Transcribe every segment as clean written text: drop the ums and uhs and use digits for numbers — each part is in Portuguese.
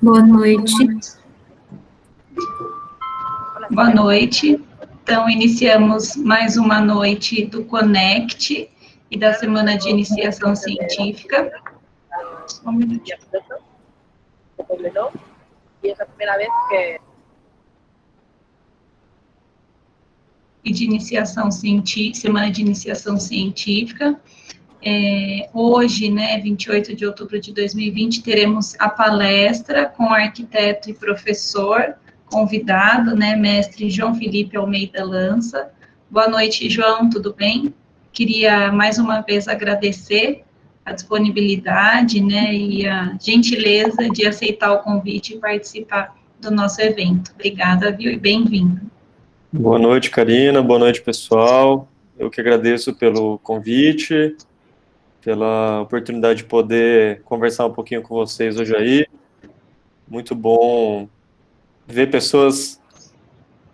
Boa noite. Boa noite. Então, iniciamos mais uma noite do Connect e da Semana de Iniciação Científica. Só um minutinho. E de iniciação científica, Semana de Iniciação Científica. Hoje, 28 de outubro de 2020, teremos a palestra com o arquiteto e professor convidado, mestre João Felipe Almeida Lança. Boa noite, João, tudo bem? Queria, mais uma vez, agradecer a disponibilidade, e a gentileza de aceitar o convite e participar do nosso evento. Obrigada, viu, e bem-vindo. Boa noite, Karina, boa noite, pessoal. Eu que agradeço pelo convite, pela oportunidade de poder conversar um pouquinho com vocês hoje aí. Muito bom ver pessoas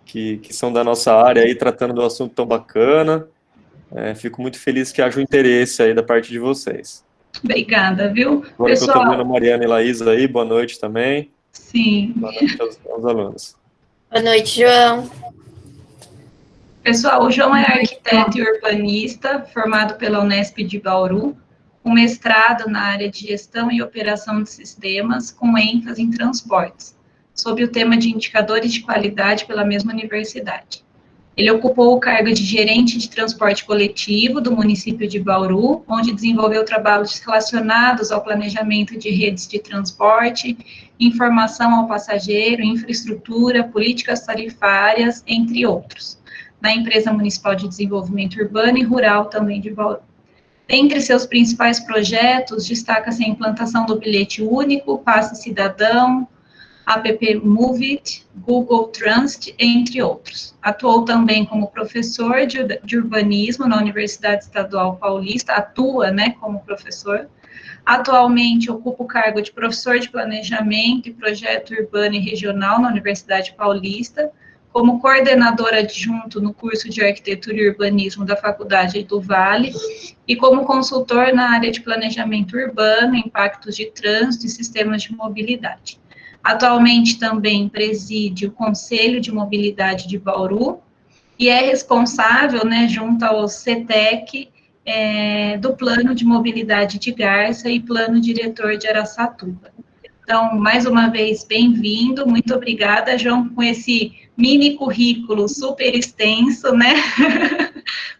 que são da nossa área aí tratando do assunto tão bacana. Fico muito feliz que haja um interesse aí da parte de vocês. Obrigada, viu? Agora que eu estou vendo a Mariana e Laísa aí, boa noite também. Sim. Boa noite aos alunos. Boa noite, João. Pessoal, o João é arquiteto e urbanista, formado pela Unesp de Bauru, com mestrado na área de gestão e operação de sistemas, com ênfase em transportes, sob o tema de indicadores de qualidade pela mesma universidade. Ele ocupou o cargo de gerente de transporte coletivo do município de Bauru, onde desenvolveu trabalhos relacionados ao planejamento de redes de transporte, informação ao passageiro, infraestrutura, políticas tarifárias, entre outros, na Empresa Municipal de Desenvolvimento Urbano e Rural também de Bauru. Dentre seus principais projetos, destaca-se a implantação do bilhete único, Passe Cidadão, app Moveit, Google Transit, entre outros. Atuou também como professor de urbanismo na Universidade Estadual Paulista, atua, como professor. Atualmente ocupa o cargo de professor de planejamento e projeto urbano e regional na Universidade Paulista, como coordenador adjunto no curso de Arquitetura e Urbanismo da Faculdade do Vale, e como consultor na área de planejamento urbano, impactos de trânsito e sistemas de mobilidade. Atualmente também preside o Conselho de Mobilidade de Bauru, e é responsável, junto ao CETEC, do Plano de Mobilidade de Garça e Plano Diretor de Araçatuba. Então, mais uma vez, bem-vindo, muito obrigada, João, com esse mini currículo super extenso,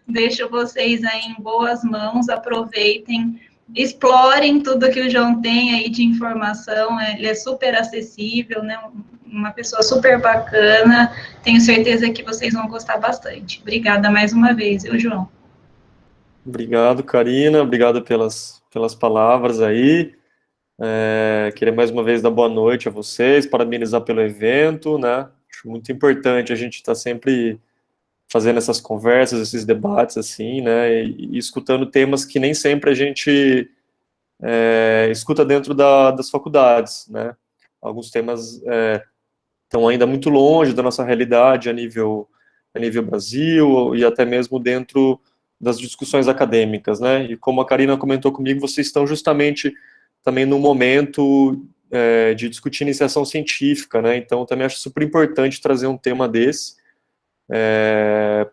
Deixo vocês aí em boas mãos, aproveitem, explorem tudo que o João tem aí de informação, ele é super acessível, uma pessoa super bacana, tenho certeza que vocês vão gostar bastante. Obrigada mais uma vez, viu, João? Obrigado, Karina, obrigado pelas palavras aí. Queria mais uma vez dar boa noite a vocês, parabenizar pelo evento, Acho muito importante a gente estar sempre fazendo essas conversas, esses debates, assim, e escutando temas que nem sempre a gente escuta dentro das faculdades, Alguns temas estão ainda muito longe da nossa realidade a nível Brasil e até mesmo dentro das discussões acadêmicas, E como a Karina comentou comigo, vocês estão justamente também no momento de discutir iniciação científica, Então, também acho super importante trazer um tema desse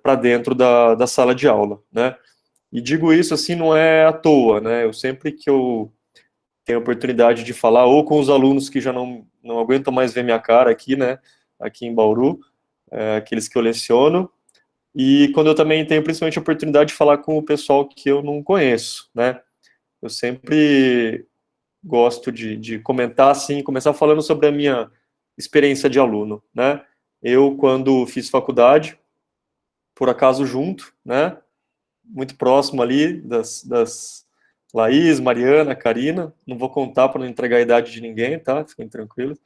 para dentro da sala de aula, E digo isso, assim, não é à toa, Eu sempre que eu tenho a oportunidade de falar, ou com os alunos que já não aguentam mais ver minha cara aqui, aqui em Bauru, aqueles que eu leciono, e quando eu também tenho principalmente a oportunidade de falar com o pessoal que eu não conheço, Eu sempre gosto de comentar, assim, começar falando sobre a minha experiência de aluno, Eu, quando fiz faculdade, por acaso junto, muito próximo ali das Laís, Mariana, Karina, não vou contar para não entregar a idade de ninguém, tá? Fiquem tranquilos.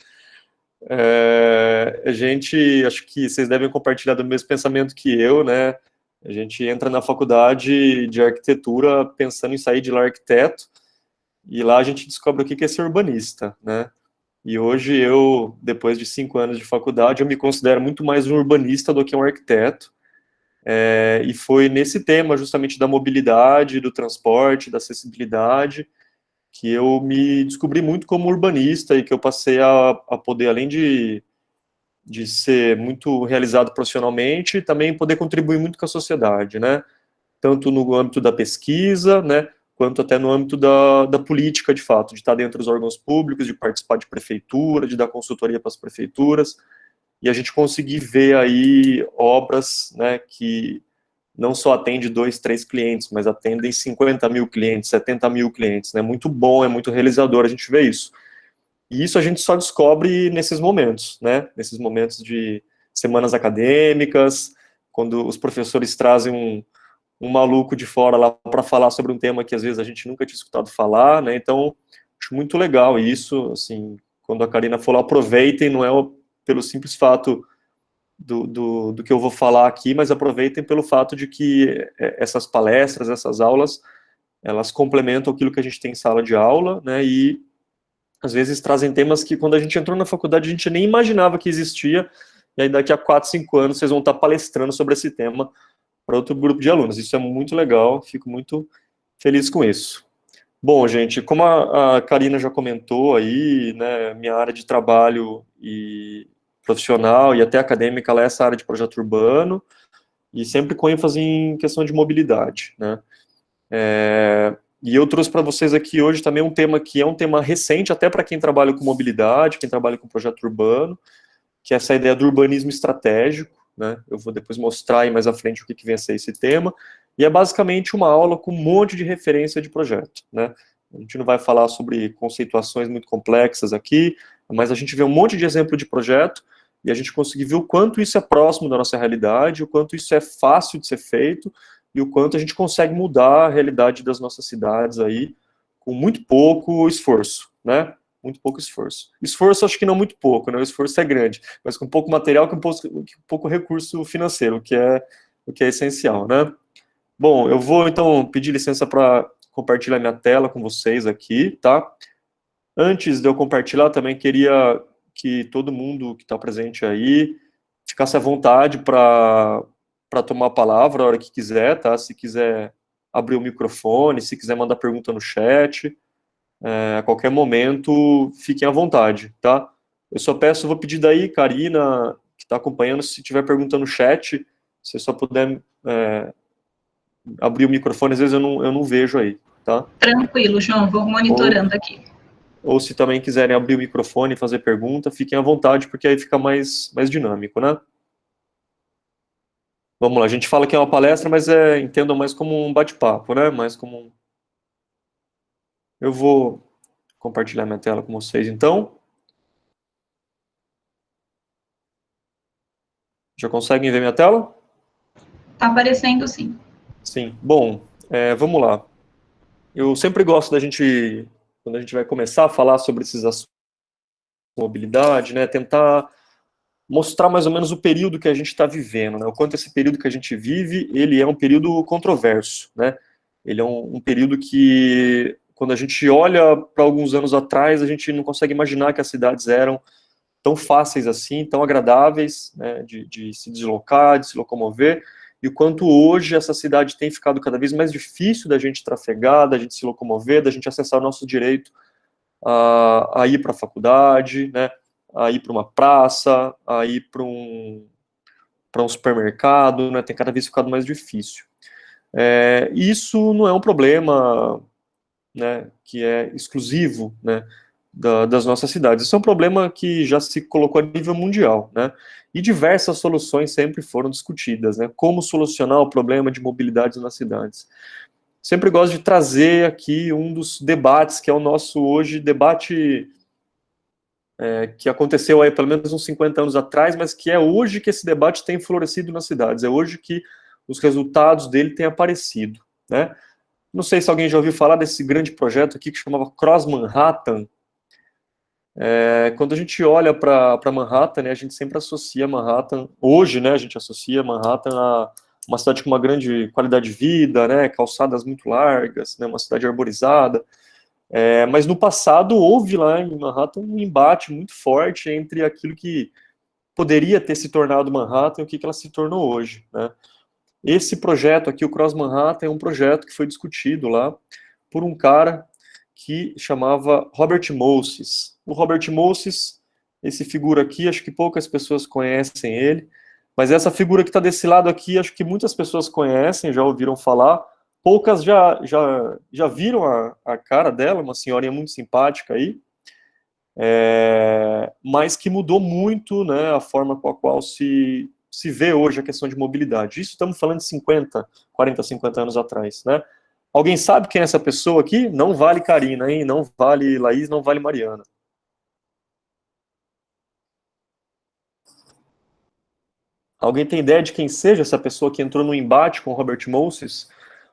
A gente, acho que vocês devem compartilhar do mesmo pensamento que eu, A gente entra na faculdade de arquitetura pensando em sair de lá arquiteto, e lá a gente descobre o que é ser urbanista, E hoje eu, depois de 5 anos de faculdade, eu me considero muito mais um urbanista do que um arquiteto, e foi nesse tema, justamente, da mobilidade, do transporte, da acessibilidade, que eu me descobri muito como urbanista e que eu passei a poder, além de ser muito realizado profissionalmente, também poder contribuir muito com a sociedade, né? Tanto no âmbito da pesquisa, né, quanto até no âmbito da política, de fato, de estar dentro dos órgãos públicos, de participar de prefeitura, de dar consultoria para as prefeituras, e a gente conseguir ver aí obras, né, que não só atende 2, 3 clientes, mas atendem 50 mil clientes, 70 mil clientes, né? Muito bom, é muito realizador a gente ver isso. E isso a gente só descobre nesses momentos, né? Nesses momentos de semanas acadêmicas, quando os professores trazem um maluco de fora lá para falar sobre um tema que às vezes a gente nunca tinha escutado falar, né? Então, acho muito legal isso, assim, quando a Karina falou, aproveitem, não é pelo simples fato do que eu vou falar aqui, mas aproveitem pelo fato de que essas palestras, essas aulas, elas complementam aquilo que a gente tem em sala de aula, né, e às vezes trazem temas que quando a gente entrou na faculdade a gente nem imaginava que existia, e aí daqui a 4, 5 anos vocês vão estar palestrando sobre esse tema para outro grupo de alunos. Isso é muito legal, fico muito feliz com isso. Bom, gente, como a Karina já comentou aí, né, minha área de trabalho e profissional e até acadêmica, ela é essa área de projeto urbano, e sempre com ênfase em questão de mobilidade, né. E eu trouxe para vocês aqui hoje também um tema que é um tema recente, até para quem trabalha com mobilidade, quem trabalha com projeto urbano, que é essa ideia do urbanismo estratégico, né, eu vou depois mostrar aí mais à frente o que vem a ser esse tema, e é basicamente uma aula com um monte de referência de projeto, né. A gente não vai falar sobre conceituações muito complexas aqui, mas a gente vê um monte de exemplo de projeto, e a gente conseguir ver o quanto isso é próximo da nossa realidade, o quanto isso é fácil de ser feito, e o quanto a gente consegue mudar a realidade das nossas cidades aí, com muito pouco esforço, né? Muito pouco esforço. Esforço, acho que não muito pouco, né? O esforço é grande, mas com pouco material, com pouco recurso financeiro, o que é essencial, né? Bom, eu vou, então, pedir licença para compartilhar minha tela com vocês aqui, tá? Antes de eu compartilhar, também queria que todo mundo que está presente aí ficasse à vontade para tomar a palavra a hora que quiser, tá? Se quiser abrir o microfone, se quiser mandar pergunta no chat, a qualquer momento, fiquem à vontade, tá? Eu só peço, vou pedir daí, Karina, que está acompanhando, se tiver pergunta no chat, se só puder abrir o microfone, às vezes eu não vejo aí, tá? Tranquilo, João, vou monitorando aqui. Ou se também quiserem abrir o microfone e fazer pergunta, fiquem à vontade, porque aí fica mais dinâmico, né? Vamos lá, a gente fala que é uma palestra, mas entendam mais como um bate-papo, né? Mais como Eu vou compartilhar minha tela com vocês, então. Já conseguem ver minha tela? Tá aparecendo, sim. Sim. Bom, vamos lá. Eu sempre gosto da gente, quando a gente vai começar a falar sobre esses assuntos de mobilidade, né, tentar mostrar mais ou menos o período que a gente está vivendo, né, o quanto esse período que a gente vive, ele é um período controverso, né, ele é um período que, quando a gente olha para alguns anos atrás, a gente não consegue imaginar que as cidades eram tão fáceis assim, tão agradáveis, né, de se deslocar, de se locomover, e o quanto hoje essa cidade tem ficado cada vez mais difícil da gente trafegar, da gente se locomover, da gente acessar o nosso direito a ir para a faculdade, né, a ir para uma praça, a ir para um supermercado, né, tem cada vez ficado mais difícil. Isso não é um problema, né, que é exclusivo, né, das nossas cidades. Isso é um problema que já se colocou a nível mundial, né, e diversas soluções sempre foram discutidas, né, como solucionar o problema de mobilidade nas cidades. Sempre gosto de trazer aqui um dos debates, que é o nosso hoje debate que aconteceu aí pelo menos uns 50 anos atrás, mas que é hoje que esse debate tem florescido nas cidades, é hoje que os resultados dele têm aparecido, né. Não sei se alguém já ouviu falar desse grande projeto aqui que chamava Cross Manhattan. Quando a gente olha para Manhattan, né, a gente sempre associa Manhattan, hoje, né, a gente associa Manhattan a uma cidade com uma grande qualidade de vida, né, calçadas muito largas, né, uma cidade arborizada, mas no passado houve lá em Manhattan um embate muito forte entre aquilo que poderia ter se tornado Manhattan e o que ela se tornou hoje, né. Esse projeto aqui, o Cross Manhattan, é um projeto que foi discutido lá por um cara que chamava Robert Moses. O Robert Moses, esse figura aqui, acho que poucas pessoas conhecem ele, mas essa figura que está desse lado aqui, acho que muitas pessoas conhecem, já ouviram falar, poucas já viram a cara dela, uma senhorinha muito simpática aí, mas que mudou muito, né, a forma com a qual se vê hoje a questão de mobilidade. Isso estamos falando de 40, 50 anos atrás, né? Alguém sabe quem é essa pessoa aqui? Não vale Karina, hein? Não vale Laís, não vale Mariana. Alguém tem ideia de quem seja essa pessoa que entrou no embate com Robert Moses?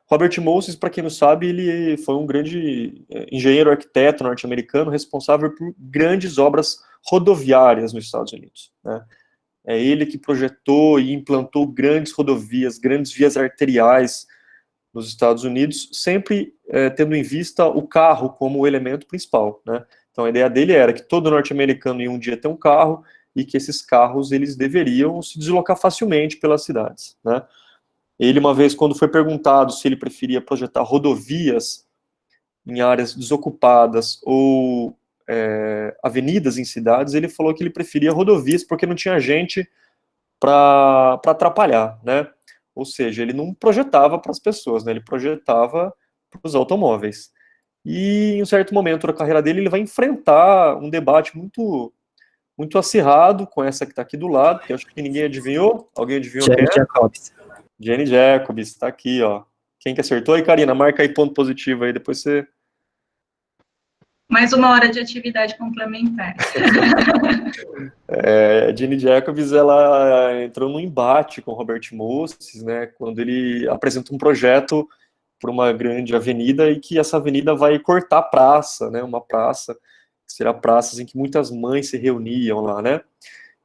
Robert Moses, para quem não sabe, ele foi um grande engenheiro arquiteto norte-americano responsável por grandes obras rodoviárias nos Estados Unidos, né? É ele que projetou e implantou grandes rodovias, grandes vias arteriais nos Estados Unidos, sempre tendo em vista o carro como o elemento principal, né? Então a ideia dele era que todo norte-americano ia um dia ter um carro e que esses carros eles deveriam se deslocar facilmente pelas cidades, né? Ele uma vez, quando foi perguntado se ele preferia projetar rodovias em áreas desocupadas ou avenidas em cidades, ele falou que ele preferia rodovias porque não tinha gente para atrapalhar, né? Ou seja, ele não projetava para as pessoas, né? Ele projetava para os automóveis. E em um certo momento da carreira dele, ele vai enfrentar um debate muito, muito acirrado com essa que está aqui do lado, que acho que ninguém adivinhou. Alguém adivinhou quem é? Jacobs. Jane Jacobs, está aqui, ó. Quem que acertou? Aí, Karina, marca aí ponto positivo aí, depois você... Mais uma hora de atividade complementar. Jane Jacobs, ela entrou num embate com Robert Moses, né, quando ele apresenta um projeto para uma grande avenida e que essa avenida vai cortar a praça, né, uma praça, que será praças em que muitas mães se reuniam lá, né,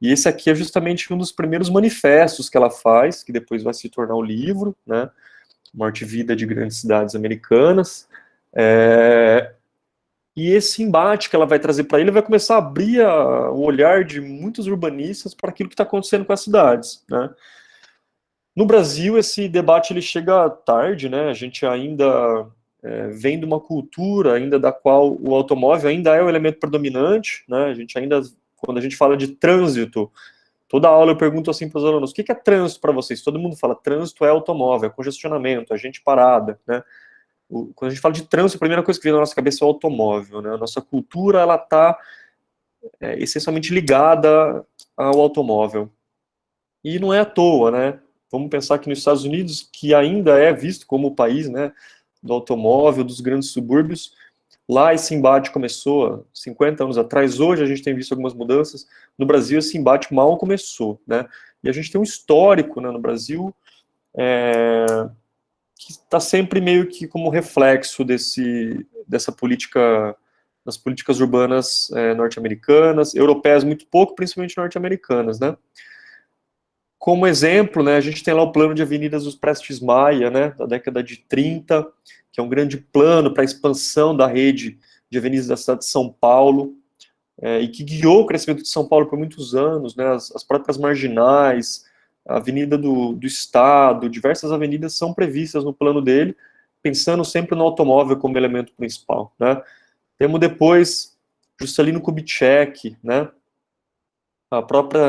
e esse aqui é justamente um dos primeiros manifestos que ela faz, que depois vai se tornar o livro, né, Morte e Vida de Grandes Cidades Americanas, e esse embate que ela vai trazer para ele vai começar a abrir o olhar de muitos urbanistas para aquilo que está acontecendo com as cidades, né? No Brasil, esse debate ele chega tarde, né? A gente ainda vem de uma cultura ainda da qual o automóvel ainda é o elemento predominante, né? A gente ainda, quando a gente fala de trânsito, toda aula eu pergunto assim para os alunos, o que é trânsito para vocês? Todo mundo fala, trânsito é automóvel, é congestionamento, é gente parada, né? Quando a gente fala de trânsito, a primeira coisa que vem na nossa cabeça é o automóvel, né? A nossa cultura, ela está essencialmente ligada ao automóvel. E não é à toa, né? Vamos pensar que nos Estados Unidos, que ainda é visto como o país, né, do automóvel, dos grandes subúrbios, lá esse embate começou 50 anos atrás. Hoje a gente tem visto algumas mudanças. No Brasil, esse embate mal começou, né? E a gente tem um histórico, né, no Brasil, que está sempre meio que como reflexo dessa política, das políticas urbanas norte-americanas, europeias muito pouco, principalmente norte-americanas, né? Como exemplo, né, a gente tem lá o plano de avenidas dos Prestes Maia, né, da década de 30, que é um grande plano para a expansão da rede de avenidas da cidade de São Paulo, e que guiou o crescimento de São Paulo por muitos anos, né, as próprias marginais, a Avenida do Estado, diversas avenidas são previstas no plano dele, pensando sempre no automóvel como elemento principal, né. Temos depois Juscelino Kubitschek, né, a própria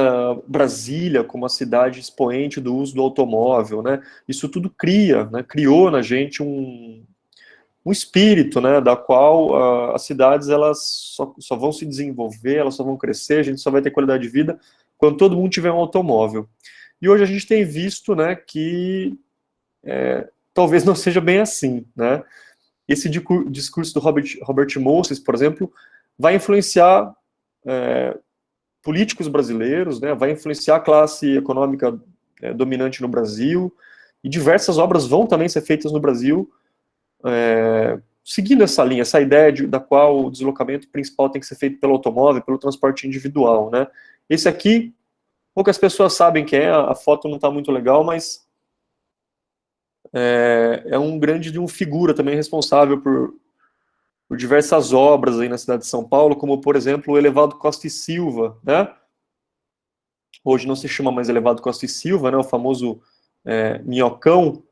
Brasília como a cidade expoente do uso do automóvel, né, isso tudo criou na gente um espírito, né, da qual as cidades elas só vão se desenvolver, elas só vão crescer, a gente só vai ter qualidade de vida quando todo mundo tiver um automóvel. E hoje a gente tem visto, né, que talvez não seja bem assim, né. Esse discurso do Robert Moses, por exemplo, vai influenciar políticos brasileiros, né, vai influenciar a classe econômica dominante no Brasil, e diversas obras vão também ser feitas no Brasil, seguindo essa linha, essa ideia da qual o deslocamento principal tem que ser feito pelo automóvel, pelo transporte individual, né. Esse aqui, poucas pessoas sabem quem é, a foto não está muito legal, mas é um grande de um figura também responsável por diversas obras aí na cidade de São Paulo, como, por exemplo, o Elevado Costa e Silva, né? Hoje não se chama mais Elevado Costa e Silva, né? O famoso Minhocão.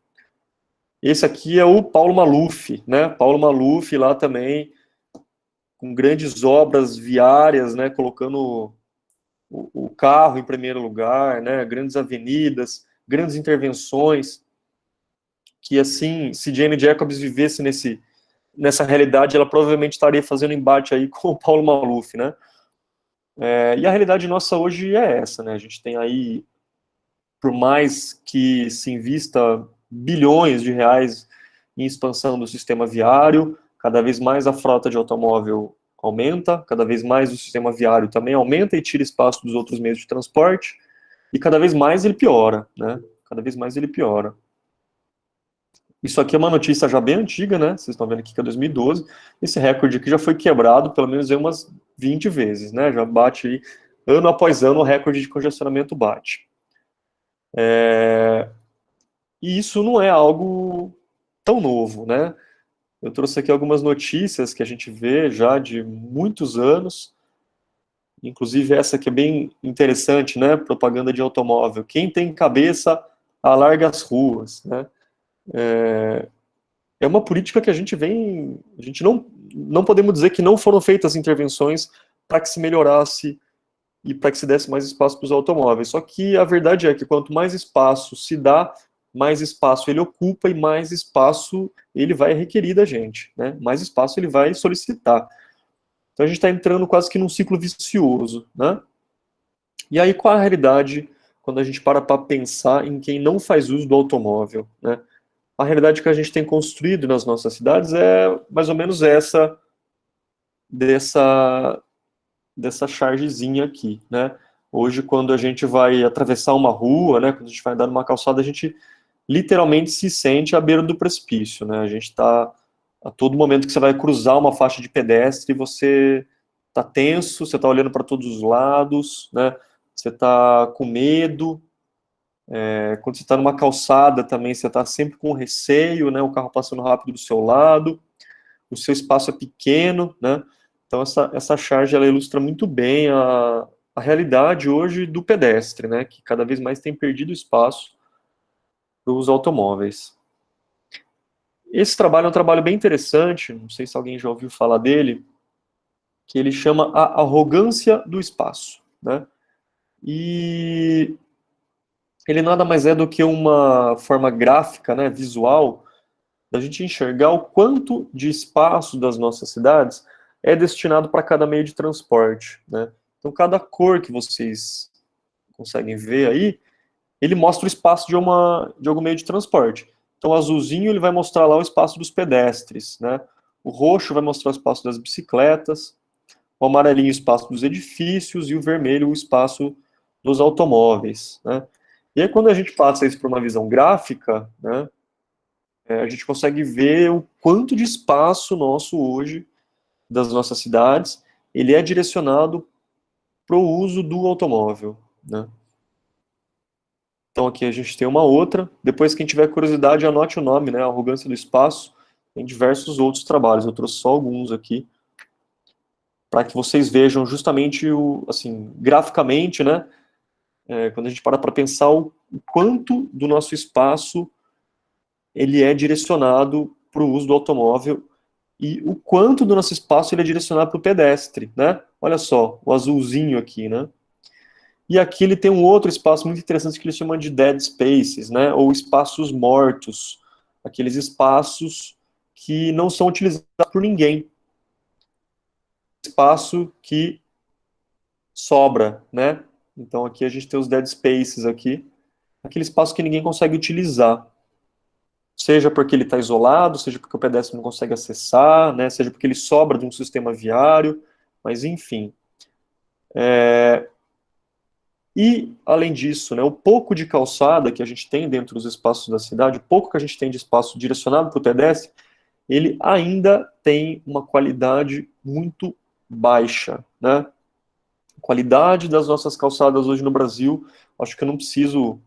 Esse aqui é o Paulo Maluf, né? Paulo Maluf lá também com grandes obras viárias, né, colocando o carro em primeiro lugar, né, grandes avenidas, grandes intervenções, que assim, se Jane Jacobs vivesse nessa realidade, ela provavelmente estaria fazendo embate aí com o Paulo Maluf, né? E a realidade nossa hoje é essa, né? A gente tem aí, por mais que se invista bilhões de reais em expansão do sistema viário, cada vez mais a frota de automóvel aumenta, cada vez mais o sistema viário também aumenta e tira espaço dos outros meios de transporte, e cada vez mais ele piora, né? Cada vez mais ele piora. Isso aqui é uma notícia já bem antiga, né? Vocês estão vendo aqui que é 2012. Esse recorde aqui já foi quebrado pelo menos aí umas 20 vezes, né? Já bate aí, ano após ano, o recorde de congestionamento bate. E isso não é algo tão novo, né? Eu trouxe aqui algumas notícias que a gente vê já de muitos anos, inclusive essa que é bem interessante, né? Propaganda de automóvel. Quem tem cabeça, alarga as ruas, né? É uma política que a gente não podemos dizer que não foram feitas intervenções para que se melhorasse e para que se desse mais espaço para os automóveis. Só que a verdade é que quanto mais espaço se dá, mais espaço ele ocupa e mais espaço ele vai requerir da gente, né? Mais espaço ele vai solicitar. Então a gente está entrando quase que num ciclo vicioso, né? E aí qual a realidade quando a gente para pensar em quem não faz uso do automóvel, né? A realidade que a gente tem construído nas nossas cidades é mais ou menos essa dessa chargezinha aqui, né? Hoje, quando a gente vai atravessar uma rua, né, quando a gente vai andar numa calçada, a gente literalmente se sente à beira do precipício, né? A gente está, a todo momento que você vai cruzar uma faixa de pedestre, você está tenso, você está olhando para todos os lados, né? Você está com medo. Quando você está numa calçada também, você está sempre com receio, né? O carro passando rápido do seu lado, o seu espaço é pequeno, né? Então essa charge ela ilustra muito bem a realidade hoje do pedestre, né? Que cada vez mais tem perdido espaço para os automóveis. Esse trabalho é um trabalho bem interessante, não sei se alguém já ouviu falar dele, que ele chama a arrogância do espaço, né? E ele nada mais é do que uma forma gráfica, né, visual, da gente enxergar o quanto de espaço das nossas cidades é destinado para cada meio de transporte, né? Então, cada cor que vocês conseguem ver aí, ele mostra o espaço de algum meio de transporte. Então, o azulzinho ele vai mostrar lá o espaço dos pedestres, né? O roxo vai mostrar o espaço das bicicletas, o amarelinho o espaço dos edifícios e o vermelho o espaço dos automóveis, né? E aí, quando a gente passa isso para uma visão gráfica, né, a gente consegue ver o quanto de espaço nosso hoje, das nossas cidades, ele é direcionado para o uso do automóvel, né? Então aqui a gente tem uma outra, depois quem tiver curiosidade anote o nome, né, Arrogância do Espaço, tem diversos outros trabalhos, eu trouxe só alguns aqui, para que vocês vejam justamente, assim, graficamente, né, quando a gente para pensar o quanto do nosso espaço ele é direcionado para o uso do automóvel e o quanto do nosso espaço ele é direcionado para o pedestre, né? Olha só, o azulzinho aqui, né? E aqui ele tem um outro espaço muito interessante que eles chamam de dead spaces, né? Ou espaços mortos, aqueles espaços que não são utilizados por ninguém. Espaço que sobra, né? Então aqui a gente tem os dead spaces aqui, aquele espaço que ninguém consegue utilizar. Seja porque ele está isolado, seja porque o pedestre não consegue acessar, né, seja porque ele sobra de um sistema viário, mas enfim. E, além disso, né, o pouco de calçada que a gente tem dentro dos espaços da cidade, o pouco que a gente tem de espaço direcionado para o pedestre, ele ainda tem uma qualidade muito baixa, né? A qualidade das nossas calçadas hoje no Brasil, acho que eu não preciso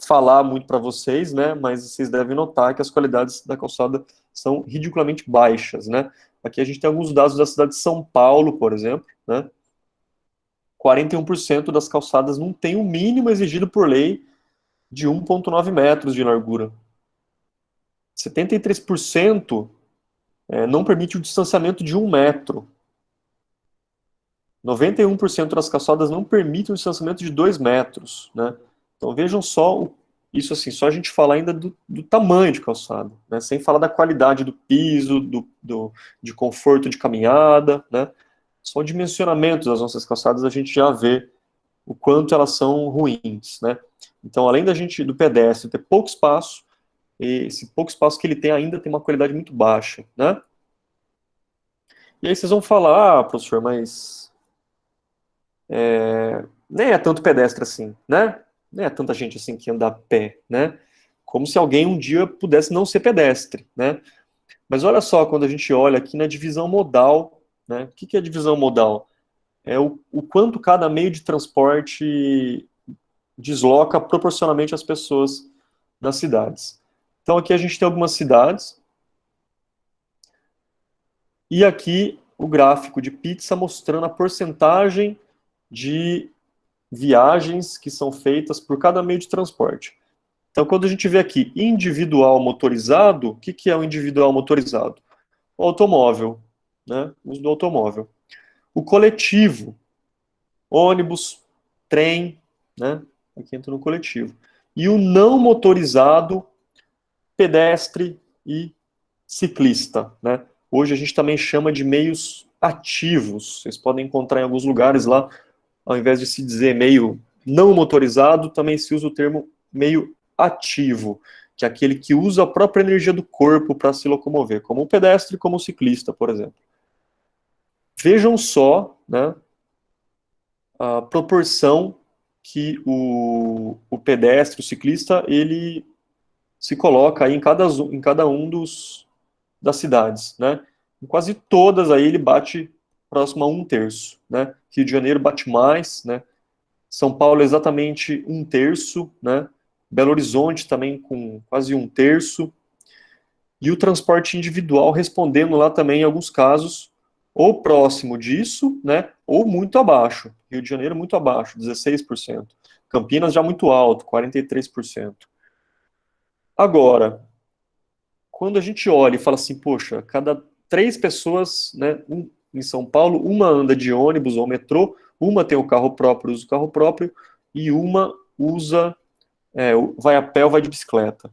falar muito para vocês, né, mas vocês devem notar que as qualidades da calçada são ridiculamente baixas, né. Aqui a gente tem alguns dados da cidade de São Paulo, por exemplo, né, 41% das calçadas não tem o mínimo exigido por lei de 1,9 metros de largura. 73% não permite o distanciamento de 1 metro. 91% das calçadas não permitem um distanciamento de 2 metros, né? Então vejam só, isso assim, só a gente falar ainda do tamanho de calçada, né? Sem falar da qualidade do piso, de conforto de caminhada, né? Só o dimensionamento das nossas calçadas a gente já vê o quanto elas são ruins, né? Então, além do pedestre ter pouco espaço, esse pouco espaço que ele tem ainda tem uma qualidade muito baixa, né? E aí vocês vão falar, professor, mas nem é tanto pedestre assim, né? Nem é tanta gente assim que anda a pé, né? Como se alguém um dia pudesse não ser pedestre, né? Mas olha só, quando a gente olha aqui na divisão modal, né? O que é a divisão modal? É o quanto cada meio de transporte desloca proporcionalmente as pessoas nas cidades. Então aqui a gente tem algumas cidades, e aqui o gráfico de pizza mostrando a porcentagem de viagens que são feitas por cada meio de transporte. Então, quando a gente vê aqui individual motorizado, o que é o individual motorizado? O automóvel, né? O uso do automóvel. O coletivo, ônibus, trem, né? Aqui entra no coletivo. E o não motorizado, pedestre e ciclista, né? Hoje a gente também chama de meios ativos. Vocês podem encontrar em alguns lugares lá, ao invés de se dizer meio não motorizado, também se usa o termo meio ativo, que é aquele que usa a própria energia do corpo para se locomover, como o pedestre, como o ciclista, por exemplo. Vejam só, né, a proporção que o pedestre, o ciclista, ele se coloca aí em cada um das cidades, né? Em quase todas aí ele bate próximo a 1/3, né? Rio de Janeiro bate mais, né? São Paulo exatamente 1/3, né? Belo Horizonte também com quase 1/3. E o transporte individual respondendo lá também em alguns casos, ou próximo disso, né? Ou muito abaixo. Rio de Janeiro muito abaixo, 16%. Campinas já muito alto, 43%. Agora, quando a gente olha e fala assim, poxa, cada 3 pessoas, né, em São Paulo, uma anda de ônibus ou metrô, uma tem o carro próprio, usa o carro próprio, e uma usa, vai a pé ou vai de bicicleta.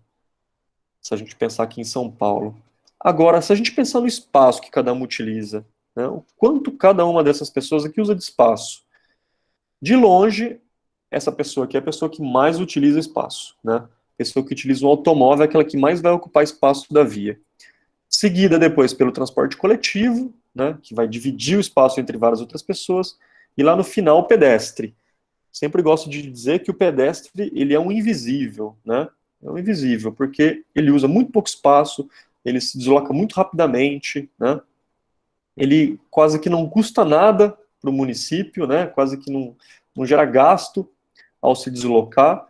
Se a gente pensar aqui em São Paulo. Agora, se a gente pensar no espaço que cada uma utiliza, né, o quanto cada uma dessas pessoas aqui usa de espaço. De longe, essa pessoa aqui é a pessoa que mais utiliza espaço, né? A pessoa que utiliza um automóvel é aquela que mais vai ocupar espaço da via. Seguida depois pelo transporte coletivo, né, que vai dividir o espaço entre várias outras pessoas, e lá no final o pedestre. Sempre gosto de dizer que o pedestre, ele é um invisível, né? É um invisível, porque ele usa muito pouco espaço, ele se desloca muito rapidamente, né? Ele quase que não custa nada para o município, né? Quase que não gera gasto ao se deslocar,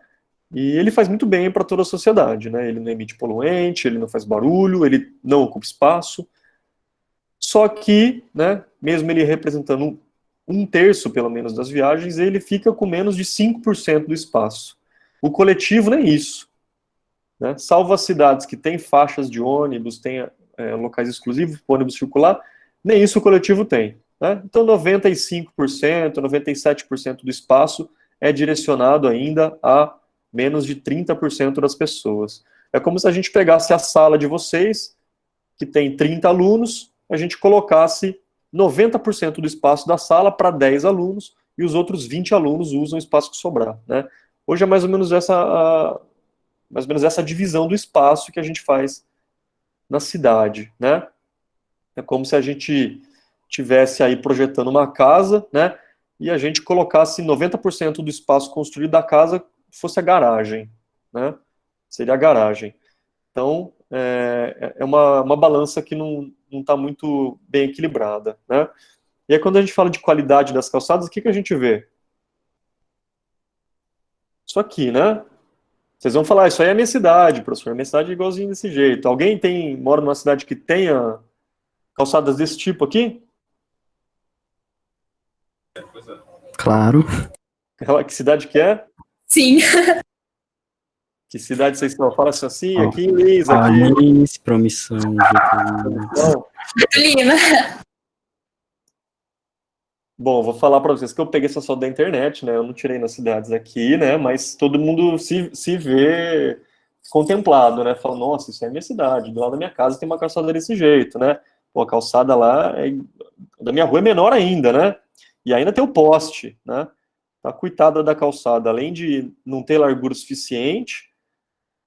e ele faz muito bem para toda a sociedade, né? Ele não emite poluente, ele não faz barulho, ele não ocupa espaço. Só que, né, mesmo ele representando 1/3, pelo menos, das viagens, ele fica com menos de 5% do espaço. O coletivo nem isso, né? Salvo as cidades que têm faixas de ônibus, têm locais exclusivos para ônibus circular, nem isso o coletivo tem, né? Então 95%, 97% do espaço é direcionado ainda a menos de 30% das pessoas. É como se a gente pegasse a sala de vocês, que tem 30 alunos, a gente colocasse 90% do espaço da sala para 10 alunos, e os outros 20 alunos usam o espaço que sobrar, né? Hoje é mais ou menos essa divisão do espaço que a gente faz na cidade, né? É como se a gente tivesse aí projetando uma casa, né? E a gente colocasse 90% do espaço construído da casa fosse a garagem, né? Seria a garagem. Então, é uma balança que não está muito bem equilibrada, né? E aí, quando a gente fala de qualidade das calçadas, o que a gente vê? Isso aqui, né? Vocês vão falar, isso aí é a minha cidade, professor, a minha cidade é igualzinho desse jeito. Alguém mora numa cidade que tenha calçadas desse tipo aqui? Claro. Que cidade que é? Sim. Que cidade vocês estão? Fala assim, Ó, aqui em Lins, aqui. Paris, Promissão, Getúlio. Não, Lina. Bom, vou falar para vocês que eu peguei essa foto da internet, né? Eu não tirei nas cidades aqui, né? Mas todo mundo se vê contemplado, né? Fala, nossa, isso é a minha cidade, do lado da minha casa tem uma calçada desse jeito, né? Pô, a calçada lá da minha rua é menor ainda, né? E ainda tem o poste, né? Tá coitada da calçada, além de não ter largura suficiente,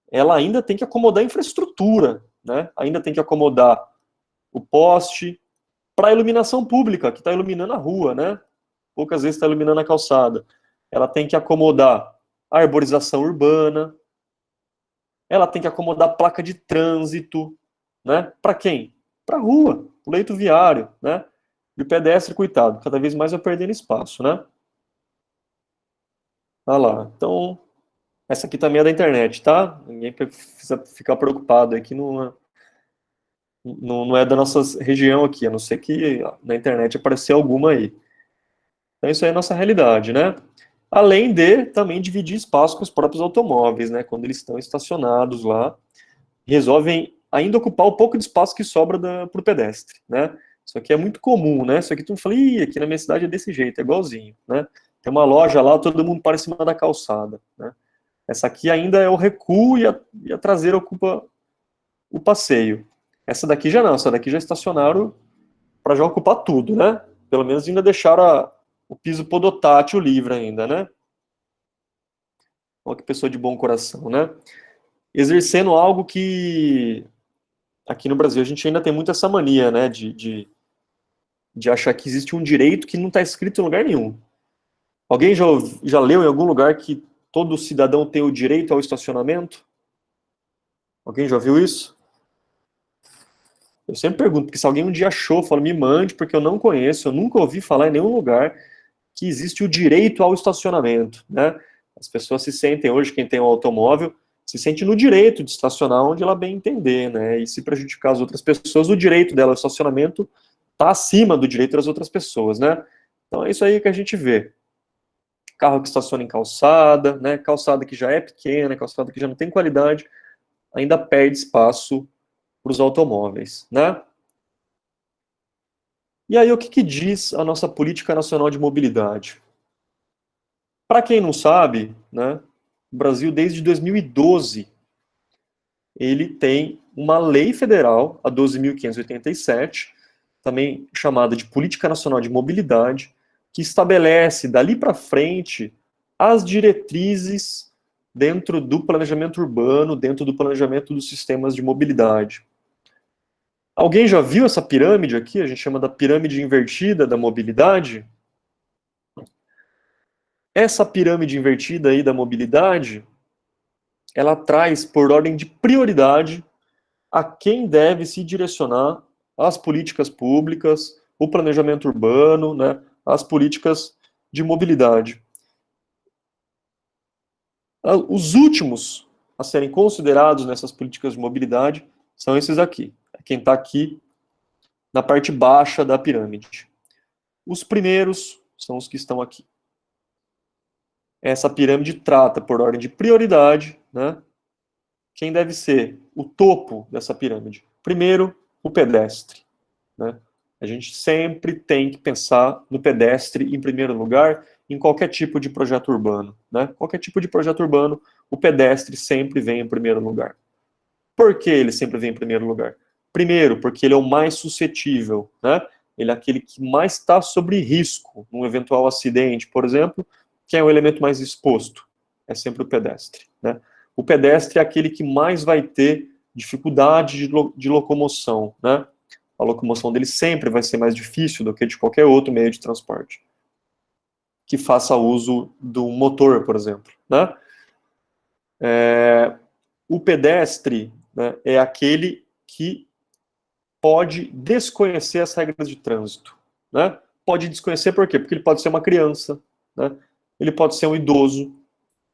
ela ainda tem que acomodar a infraestrutura, né? Ainda tem que acomodar o poste para a iluminação pública, que está iluminando a rua, né? Poucas vezes está iluminando a calçada. Ela tem que acomodar a arborização urbana, ela tem que acomodar placa de trânsito, né? Para quem? Para a rua, o leito viário, né? E o pedestre, coitado, cada vez mais vai perdendo espaço, né? Olha lá. Então, essa aqui também é da internet, tá? Ninguém precisa ficar preocupado aqui, não é da nossa região aqui, a não ser que na internet aparecer alguma aí. Então, isso aí é a nossa realidade, né? Além de também dividir espaço com os próprios automóveis, né? Quando eles estão estacionados lá, resolvem ainda ocupar o pouco de espaço que sobra para o pedestre, né? Isso aqui é muito comum, né? Isso aqui tu fala, ih, aqui na minha cidade é desse jeito, é igualzinho, né? Tem uma loja lá, todo mundo para em cima da calçada, né? Essa aqui ainda é o recuo e a traseira ocupa o passeio. Essa daqui já não, essa daqui já estacionaram para já ocupar tudo, né? Pelo menos ainda deixaram o piso podotátil livre ainda, né? Olha que pessoa de bom coração, né? Exercendo algo que aqui no Brasil a gente ainda tem muito essa mania, né? De achar que existe um direito que não está escrito em lugar nenhum. Alguém já leu em algum lugar que todo cidadão tem o direito ao estacionamento? Alguém já viu isso? Eu sempre pergunto, porque se alguém um dia achou, fala, me mande, porque eu não conheço, eu nunca ouvi falar em nenhum lugar que existe o direito ao estacionamento, né? As pessoas se sentem hoje, quem tem um automóvel, se sente no direito de estacionar onde ela bem entender, né? E se prejudicar as outras pessoas, o direito dela ao estacionamento está acima do direito das outras pessoas, né? Então é isso aí que a gente vê. Carro que estaciona em calçada, né? Calçada que já é pequena, calçada que já não tem qualidade, ainda perde espaço para os automóveis, né? E aí, o que diz a nossa Política Nacional de Mobilidade? Para quem não sabe, né, o Brasil, desde 2012, ele tem uma lei federal, a 12.587, também chamada de Política Nacional de Mobilidade, que estabelece, dali para frente, as diretrizes dentro do planejamento urbano, dentro do planejamento dos sistemas de mobilidade. Alguém já viu essa pirâmide aqui? A gente chama da pirâmide invertida da mobilidade. Essa pirâmide invertida aí da mobilidade, ela traz por ordem de prioridade a quem deve se direcionar as políticas públicas, o planejamento urbano, né, as políticas de mobilidade. Os últimos a serem considerados nessas políticas de mobilidade são esses aqui. Quem está aqui na parte baixa da pirâmide. Os primeiros são os que estão aqui. Essa pirâmide trata, por ordem de prioridade, né, quem deve ser o topo dessa pirâmide. Primeiro, o pedestre, né? A gente sempre tem que pensar no pedestre em primeiro lugar, em qualquer tipo de projeto urbano, né? Qualquer tipo de projeto urbano, o pedestre sempre vem em primeiro lugar. Por que ele sempre vem em primeiro lugar? Primeiro, porque ele é o mais suscetível, né? Ele é aquele que mais está sob risco num eventual acidente, por exemplo. Quem é o elemento mais exposto? É sempre o pedestre, né? O pedestre é aquele que mais vai ter dificuldade de locomoção, né? A locomoção dele sempre vai ser mais difícil do que de qualquer outro meio de transporte que faça uso do motor, por exemplo, né? O pedestre, né, é aquele que pode desconhecer as regras de trânsito, né? Pode desconhecer por quê? Porque ele pode ser uma criança, né? Ele pode ser um idoso,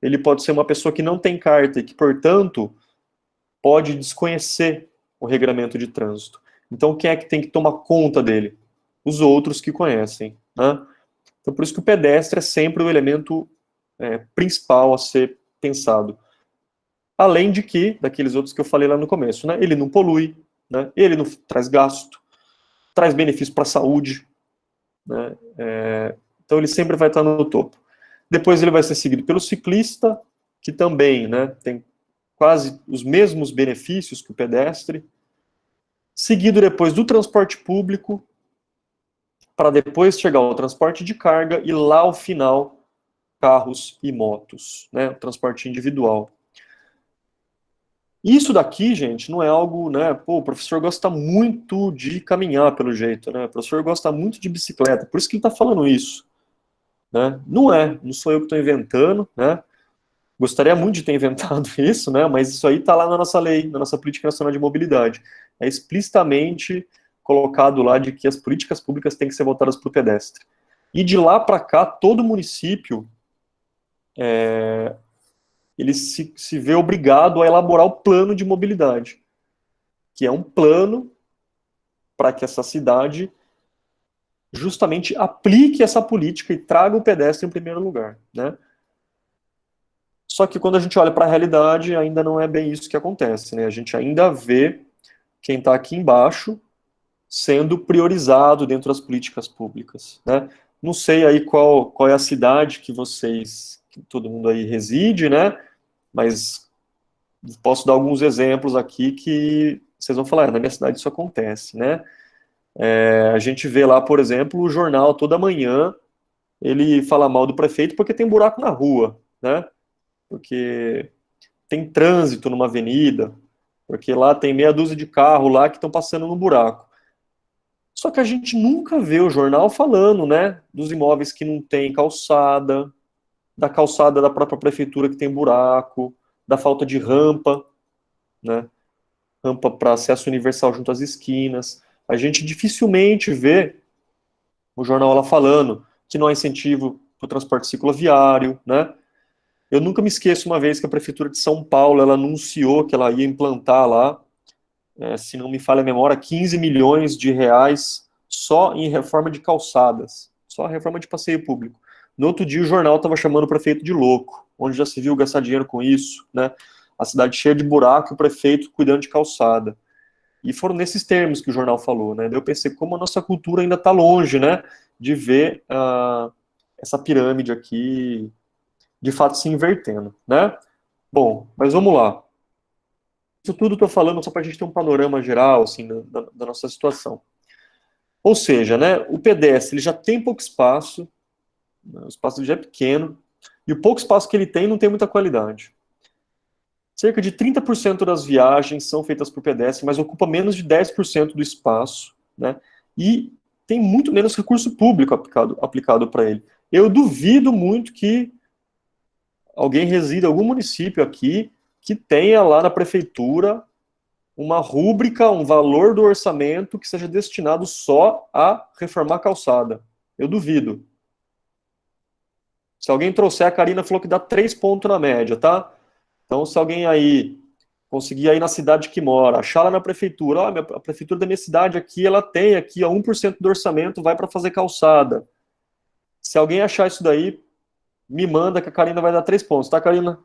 ele pode ser uma pessoa que não tem carta e que, portanto, pode desconhecer o regramento de trânsito. Então, quem é que tem que tomar conta dele? Os outros que conhecem, né? Então, por isso que o pedestre é sempre o elemento principal a ser pensado. Além de que, daqueles outros que eu falei lá no começo, né? Ele não polui, né? Ele não traz gasto, traz benefício para a saúde, né? Então ele sempre vai estar no topo. Depois ele vai ser seguido pelo ciclista, que também, né, tem quase os mesmos benefícios que o pedestre, seguido depois do transporte público, para depois chegar ao transporte de carga e lá ao final, carros e motos, né, o transporte individual. Isso daqui, gente, não é algo, né, pô, o professor gosta muito de caminhar, pelo jeito, né, o professor gosta muito de bicicleta, por isso que ele está falando isso, né, não sou eu que estou inventando, né, gostaria muito de ter inventado isso, né, mas isso aí está lá na nossa lei, na nossa Política Nacional de Mobilidade, é explicitamente colocado lá de que as políticas públicas têm que ser voltadas para o pedestre. E de lá para cá, todo município ele se vê obrigado a elaborar o plano de mobilidade, que é um plano para que essa cidade justamente aplique essa política e traga o pedestre em primeiro lugar, né? Só que quando a gente olha para a realidade, ainda não é bem isso que acontece, né? A gente ainda vê quem está aqui embaixo sendo priorizado dentro das políticas públicas, né? Não sei aí qual é a cidade que que todo mundo aí reside, né? Mas posso dar alguns exemplos aqui que vocês vão falar, na minha cidade isso acontece, né? A gente vê lá, por exemplo, o jornal toda manhã, ele fala mal do prefeito porque tem buraco na rua, né? Porque tem trânsito numa avenida, porque lá tem meia dúzia de carros lá que estão passando no buraco. Só que a gente nunca vê o jornal falando, né, dos imóveis que não tem calçada, da calçada da própria prefeitura que tem buraco, da falta de rampa, né, rampa para acesso universal junto às esquinas. A gente dificilmente vê o jornal lá falando que não há incentivo para o transporte cicloviário, né. Eu nunca me esqueço uma vez que a prefeitura de São Paulo, ela anunciou que ela ia implantar lá, se não me falha a memória, 15 milhões de reais só em reforma de calçadas, só a reforma de passeio público. No outro dia o jornal estava chamando o prefeito de louco, onde já se viu gastar dinheiro com isso, né? A cidade cheia de buraco e o prefeito cuidando de calçada. E foram nesses termos que o jornal falou, né? Eu pensei como a nossa cultura ainda está longe, né, de ver essa pirâmide aqui de fato se invertendo, né? Bom, mas vamos lá. Isso tudo estou falando só para a gente ter um panorama geral, assim, da nossa situação. Ou seja, né, o pedestre ele já tem pouco espaço, né, o espaço já é pequeno, e o pouco espaço que ele tem não tem muita qualidade. Cerca de 30% das viagens são feitas por pedestre, mas ocupa menos de 10% do espaço, né, e tem muito menos recurso público aplicado para ele. Eu duvido muito que alguém resida em algum município aqui que tenha lá na prefeitura uma rúbrica, um valor do orçamento que seja destinado só a reformar a calçada. Eu duvido. Se alguém trouxer, a Karina falou que dá 3 pontos na média, tá? Então, se alguém aí conseguir aí na cidade que mora, achar lá na prefeitura, ó, a prefeitura da minha cidade aqui, ela tem aqui, ó, 1% do orçamento vai para fazer calçada. Se alguém achar isso daí, me manda que a Karina vai dar 3 pontos, tá, Karina?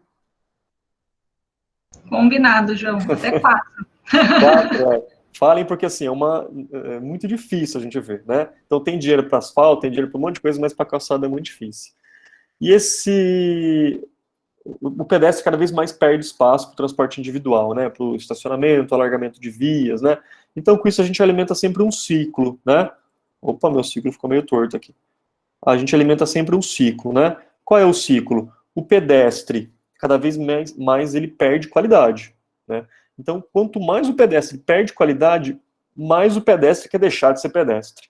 Combinado, João. Até 4. 4, Falem porque, assim, é muito difícil a gente ver, né? Então tem dinheiro para asfalto, tem dinheiro para um monte de coisa, mas para calçada é muito difícil. E o pedestre cada vez mais perde espaço para o transporte individual, né? Para o estacionamento, alargamento de vias, né? Então com isso a gente alimenta sempre um ciclo, né? Opa, meu ciclo ficou meio torto aqui. A gente alimenta sempre um ciclo, né? Qual é o ciclo? O pedestre, cada vez mais ele perde qualidade, né? Então, quanto mais o pedestre perde qualidade, mais o pedestre quer deixar de ser pedestre.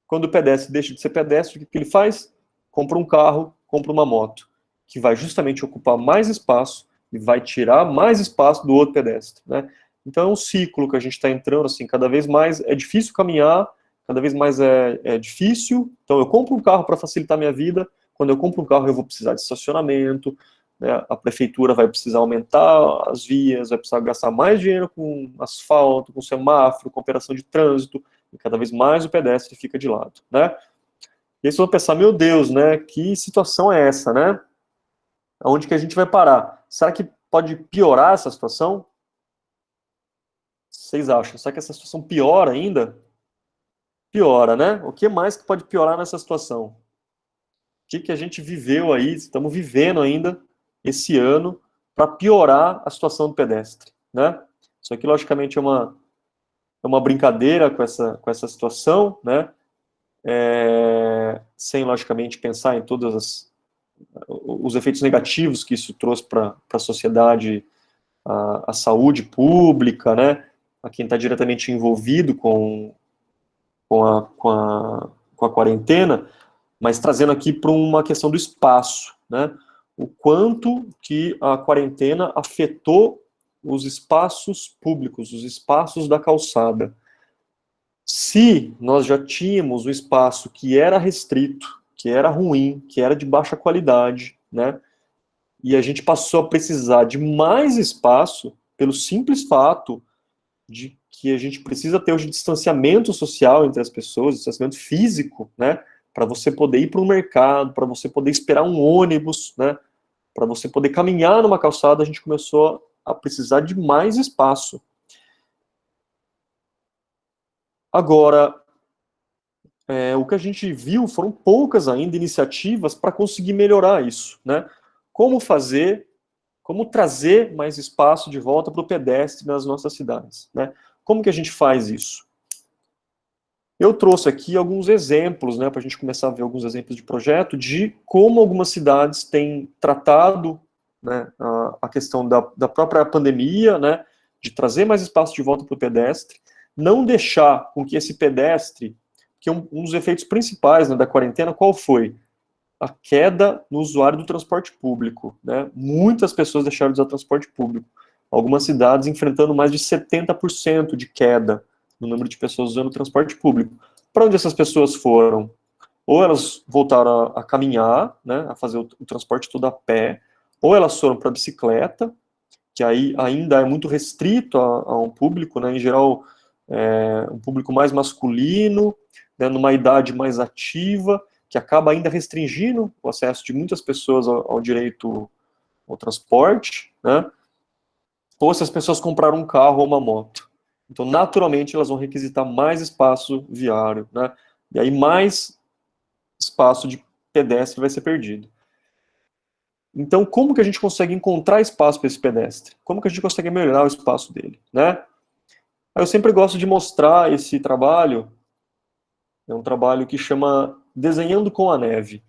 Quando o pedestre deixa de ser pedestre, o que ele faz? Compra um carro, compra uma moto, que vai justamente ocupar mais espaço e vai tirar mais espaço do outro pedestre, né? Então, é um ciclo que a gente está entrando, assim, cada vez mais é difícil caminhar, cada vez mais é difícil. Então, eu compro um carro para facilitar a minha vida. Quando eu compro um carro, eu vou precisar de estacionamento, né? A prefeitura vai precisar aumentar as vias, vai precisar gastar mais dinheiro com asfalto, com semáforo, com operação de trânsito, e cada vez mais o pedestre fica de lado, né? E aí vocês vão pensar, meu Deus, né? Que situação é essa, né? Aonde que a gente vai parar? Será que pode piorar essa situação? Vocês acham? Será que essa situação piora ainda? Piora, né? O que mais que pode piorar nessa situação? O que a gente viveu aí, estamos vivendo ainda esse ano para piorar a situação do pedestre, né? Isso aqui, logicamente, é uma brincadeira com essa situação, né? Sem, logicamente, pensar em todos os efeitos negativos que isso trouxe para a sociedade, a saúde pública, né? A quem está diretamente envolvido com a quarentena, mas trazendo aqui para uma questão do espaço, né? O quanto que a quarentena afetou os espaços públicos, os espaços da calçada. Se nós já tínhamos um espaço que era restrito, que era ruim, que era de baixa qualidade, né? E a gente passou a precisar de mais espaço pelo simples fato de que a gente precisa ter hoje distanciamento social entre as pessoas, distanciamento físico, né? Para você poder ir para o mercado, para você poder esperar um ônibus, né? Para você poder caminhar numa calçada, a gente começou a precisar de mais espaço. Agora, o que a gente viu foram poucas ainda iniciativas para conseguir melhorar isso, né? Como trazer mais espaço de volta para o pedestre nas nossas cidades, né? Como que a gente faz isso? Eu trouxe aqui alguns exemplos, né, para a gente começar a ver alguns exemplos de projeto, de como algumas cidades têm tratado, né, a questão da própria pandemia, né, de trazer mais espaço de volta para o pedestre, não deixar com que esse pedestre, que um dos efeitos principais, né, da quarentena, qual foi? A queda no usuário do transporte público, né? Muitas pessoas deixaram de usar transporte público. Algumas cidades enfrentando mais de 70% de queda no número de pessoas usando o transporte público. Para onde essas pessoas foram? Ou elas voltaram a caminhar, né, a fazer o transporte todo a pé, ou elas foram para a bicicleta, que aí ainda é muito restrito a um público, né, em geral, um público mais masculino, né, numa idade mais ativa, que acaba ainda restringindo o acesso de muitas pessoas ao direito ao transporte, né? Ou se as pessoas compraram um carro ou uma moto. Então, naturalmente, elas vão requisitar mais espaço viário, né? E aí mais espaço de pedestre vai ser perdido. Então, como que a gente consegue encontrar espaço para esse pedestre? Como que a gente consegue melhorar o espaço dele, né? Eu sempre gosto de mostrar esse trabalho, é um trabalho que chama Desenhando com a Neve,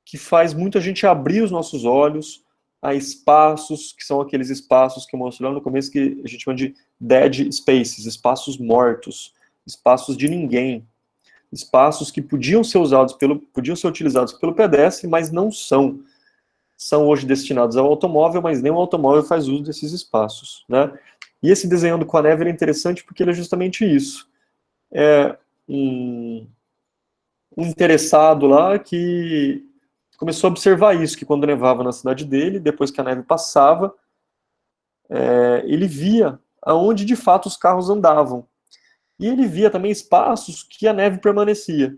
que faz muita gente abrir os nossos olhos a espaços, que são aqueles espaços que eu mostrei lá no começo, que a gente chama de dead spaces, espaços mortos, espaços de ninguém, espaços que podiam ser utilizados pelo pedestre, mas não são. São hoje destinados ao automóvel, mas nem o automóvel faz uso desses espaços, né? E esse Desenhando com a Neve é interessante porque ele é justamente isso. É um interessado lá que começou a observar isso, que quando nevava na cidade dele, depois que a neve passava, ele via aonde de fato os carros andavam. E ele via também espaços que a neve permanecia.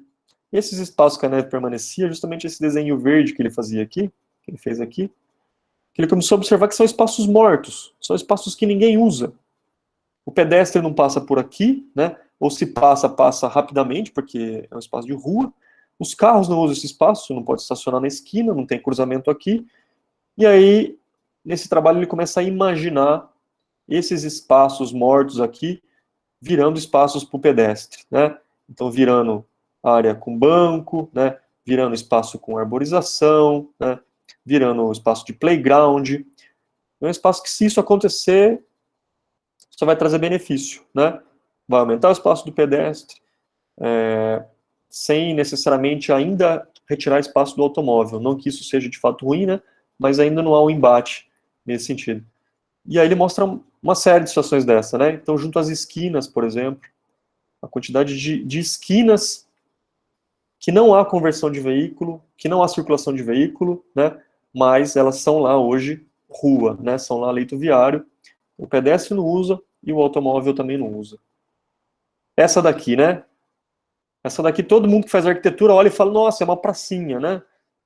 E esses espaços que a neve permanecia, justamente esse desenho verde que ele fazia aqui, que ele fez aqui, que ele começou a observar que são espaços mortos, são espaços que ninguém usa. O pedestre não passa por aqui, né? Ou se passa, passa rapidamente, porque é um espaço de rua. Os carros não usam esse espaço, não pode estacionar na esquina, não tem cruzamento aqui. E aí, nesse trabalho, ele começa a imaginar esses espaços mortos aqui virando espaços para o pedestre, né? Então, virando área com banco, né? Virando espaço com arborização, né? Virando espaço de playground. É um espaço que, se isso acontecer, só vai trazer benefício, né? Vai aumentar o espaço do pedestre, sem necessariamente ainda retirar espaço do automóvel. Não que isso seja de fato ruim, né? Mas ainda não há um embate nesse sentido. E aí ele mostra uma série de situações dessa, né? Então, junto às esquinas, por exemplo, a quantidade de esquinas que não há conversão de veículo, que não há circulação de veículo, né? Mas elas são lá hoje rua, né? São lá leito viário. O pedestre não usa e o automóvel também não usa. Essa daqui, né? Essa daqui todo mundo que faz arquitetura olha e fala, nossa, é uma pracinha, né?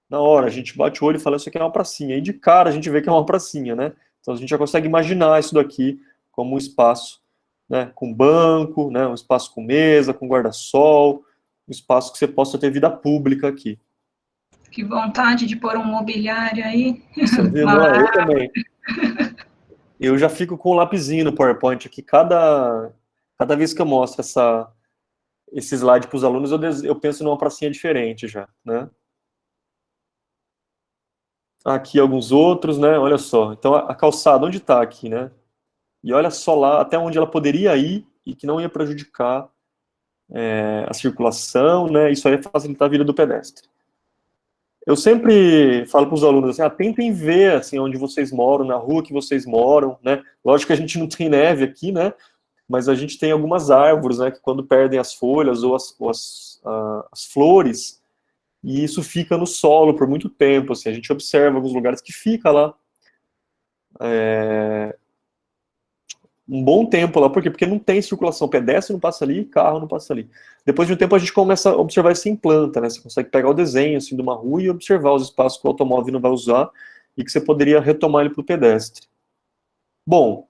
Na hora, a gente bate o olho e fala, isso aqui é uma pracinha. E de cara a gente vê que é uma pracinha, né? Então a gente já consegue imaginar isso daqui como um espaço né, com banco, né, um espaço com mesa, com guarda-sol, um espaço que você possa ter vida pública aqui. Que vontade de pôr um mobiliário aí. Você viu? Não, eu também. Eu já fico com um lapisinho no PowerPoint aqui, cada vez que eu mostro esse slide para os alunos, eu penso numa pracinha diferente já, né? Aqui alguns outros, né? Olha só. Então, a calçada, onde está aqui, né? E olha só lá, até onde ela poderia ir e que não ia prejudicar a circulação, né? Isso aí ia facilitar a vida do pedestre. Eu sempre falo para os alunos assim, tentem ver assim, onde vocês moram, na rua que vocês moram, né? Lógico que a gente não tem neve aqui, né? Mas a gente tem algumas árvores, né? Que quando perdem as folhas ou as flores, e isso fica no solo por muito tempo, assim, a gente observa alguns lugares que fica lá um bom tempo lá, por quê? Porque não tem circulação, pedestre não passa ali, carro não passa ali. Depois de um tempo a gente começa a observar isso em planta, né? Você consegue pegar o desenho assim, de uma rua e observar os espaços que o automóvel não vai usar e que você poderia retomar ele para o pedestre. Bom,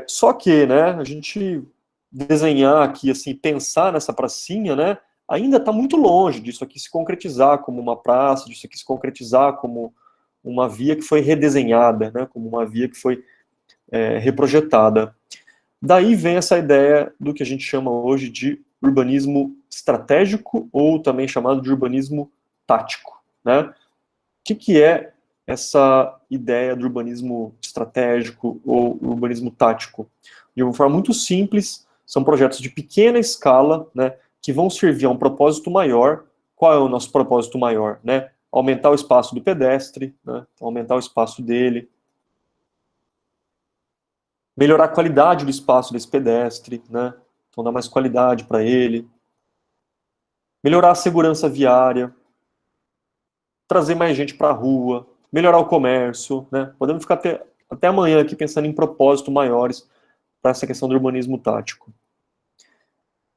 só que, né, a gente desenhar aqui, assim, pensar nessa pracinha, né, ainda está muito longe disso aqui se concretizar como uma praça, disso aqui se concretizar como uma via que foi redesenhada, né, como uma via que foi reprojetada. Daí vem essa ideia do que a gente chama hoje de urbanismo estratégico, ou também chamado de urbanismo tático, né? O que é essa ideia do urbanismo estratégico ou urbanismo tático? De uma forma muito simples, são projetos de pequena escala, né, que vão servir a um propósito maior. Qual é o nosso propósito maior, né? Aumentar o espaço do pedestre, né, aumentar o espaço dele, melhorar a qualidade do espaço desse pedestre, né? Então dar mais qualidade para ele. Melhorar a segurança viária. Trazer mais gente para a rua. Melhorar o comércio, né? Podemos ficar até amanhã aqui pensando em propósitos maiores para essa questão do urbanismo tático.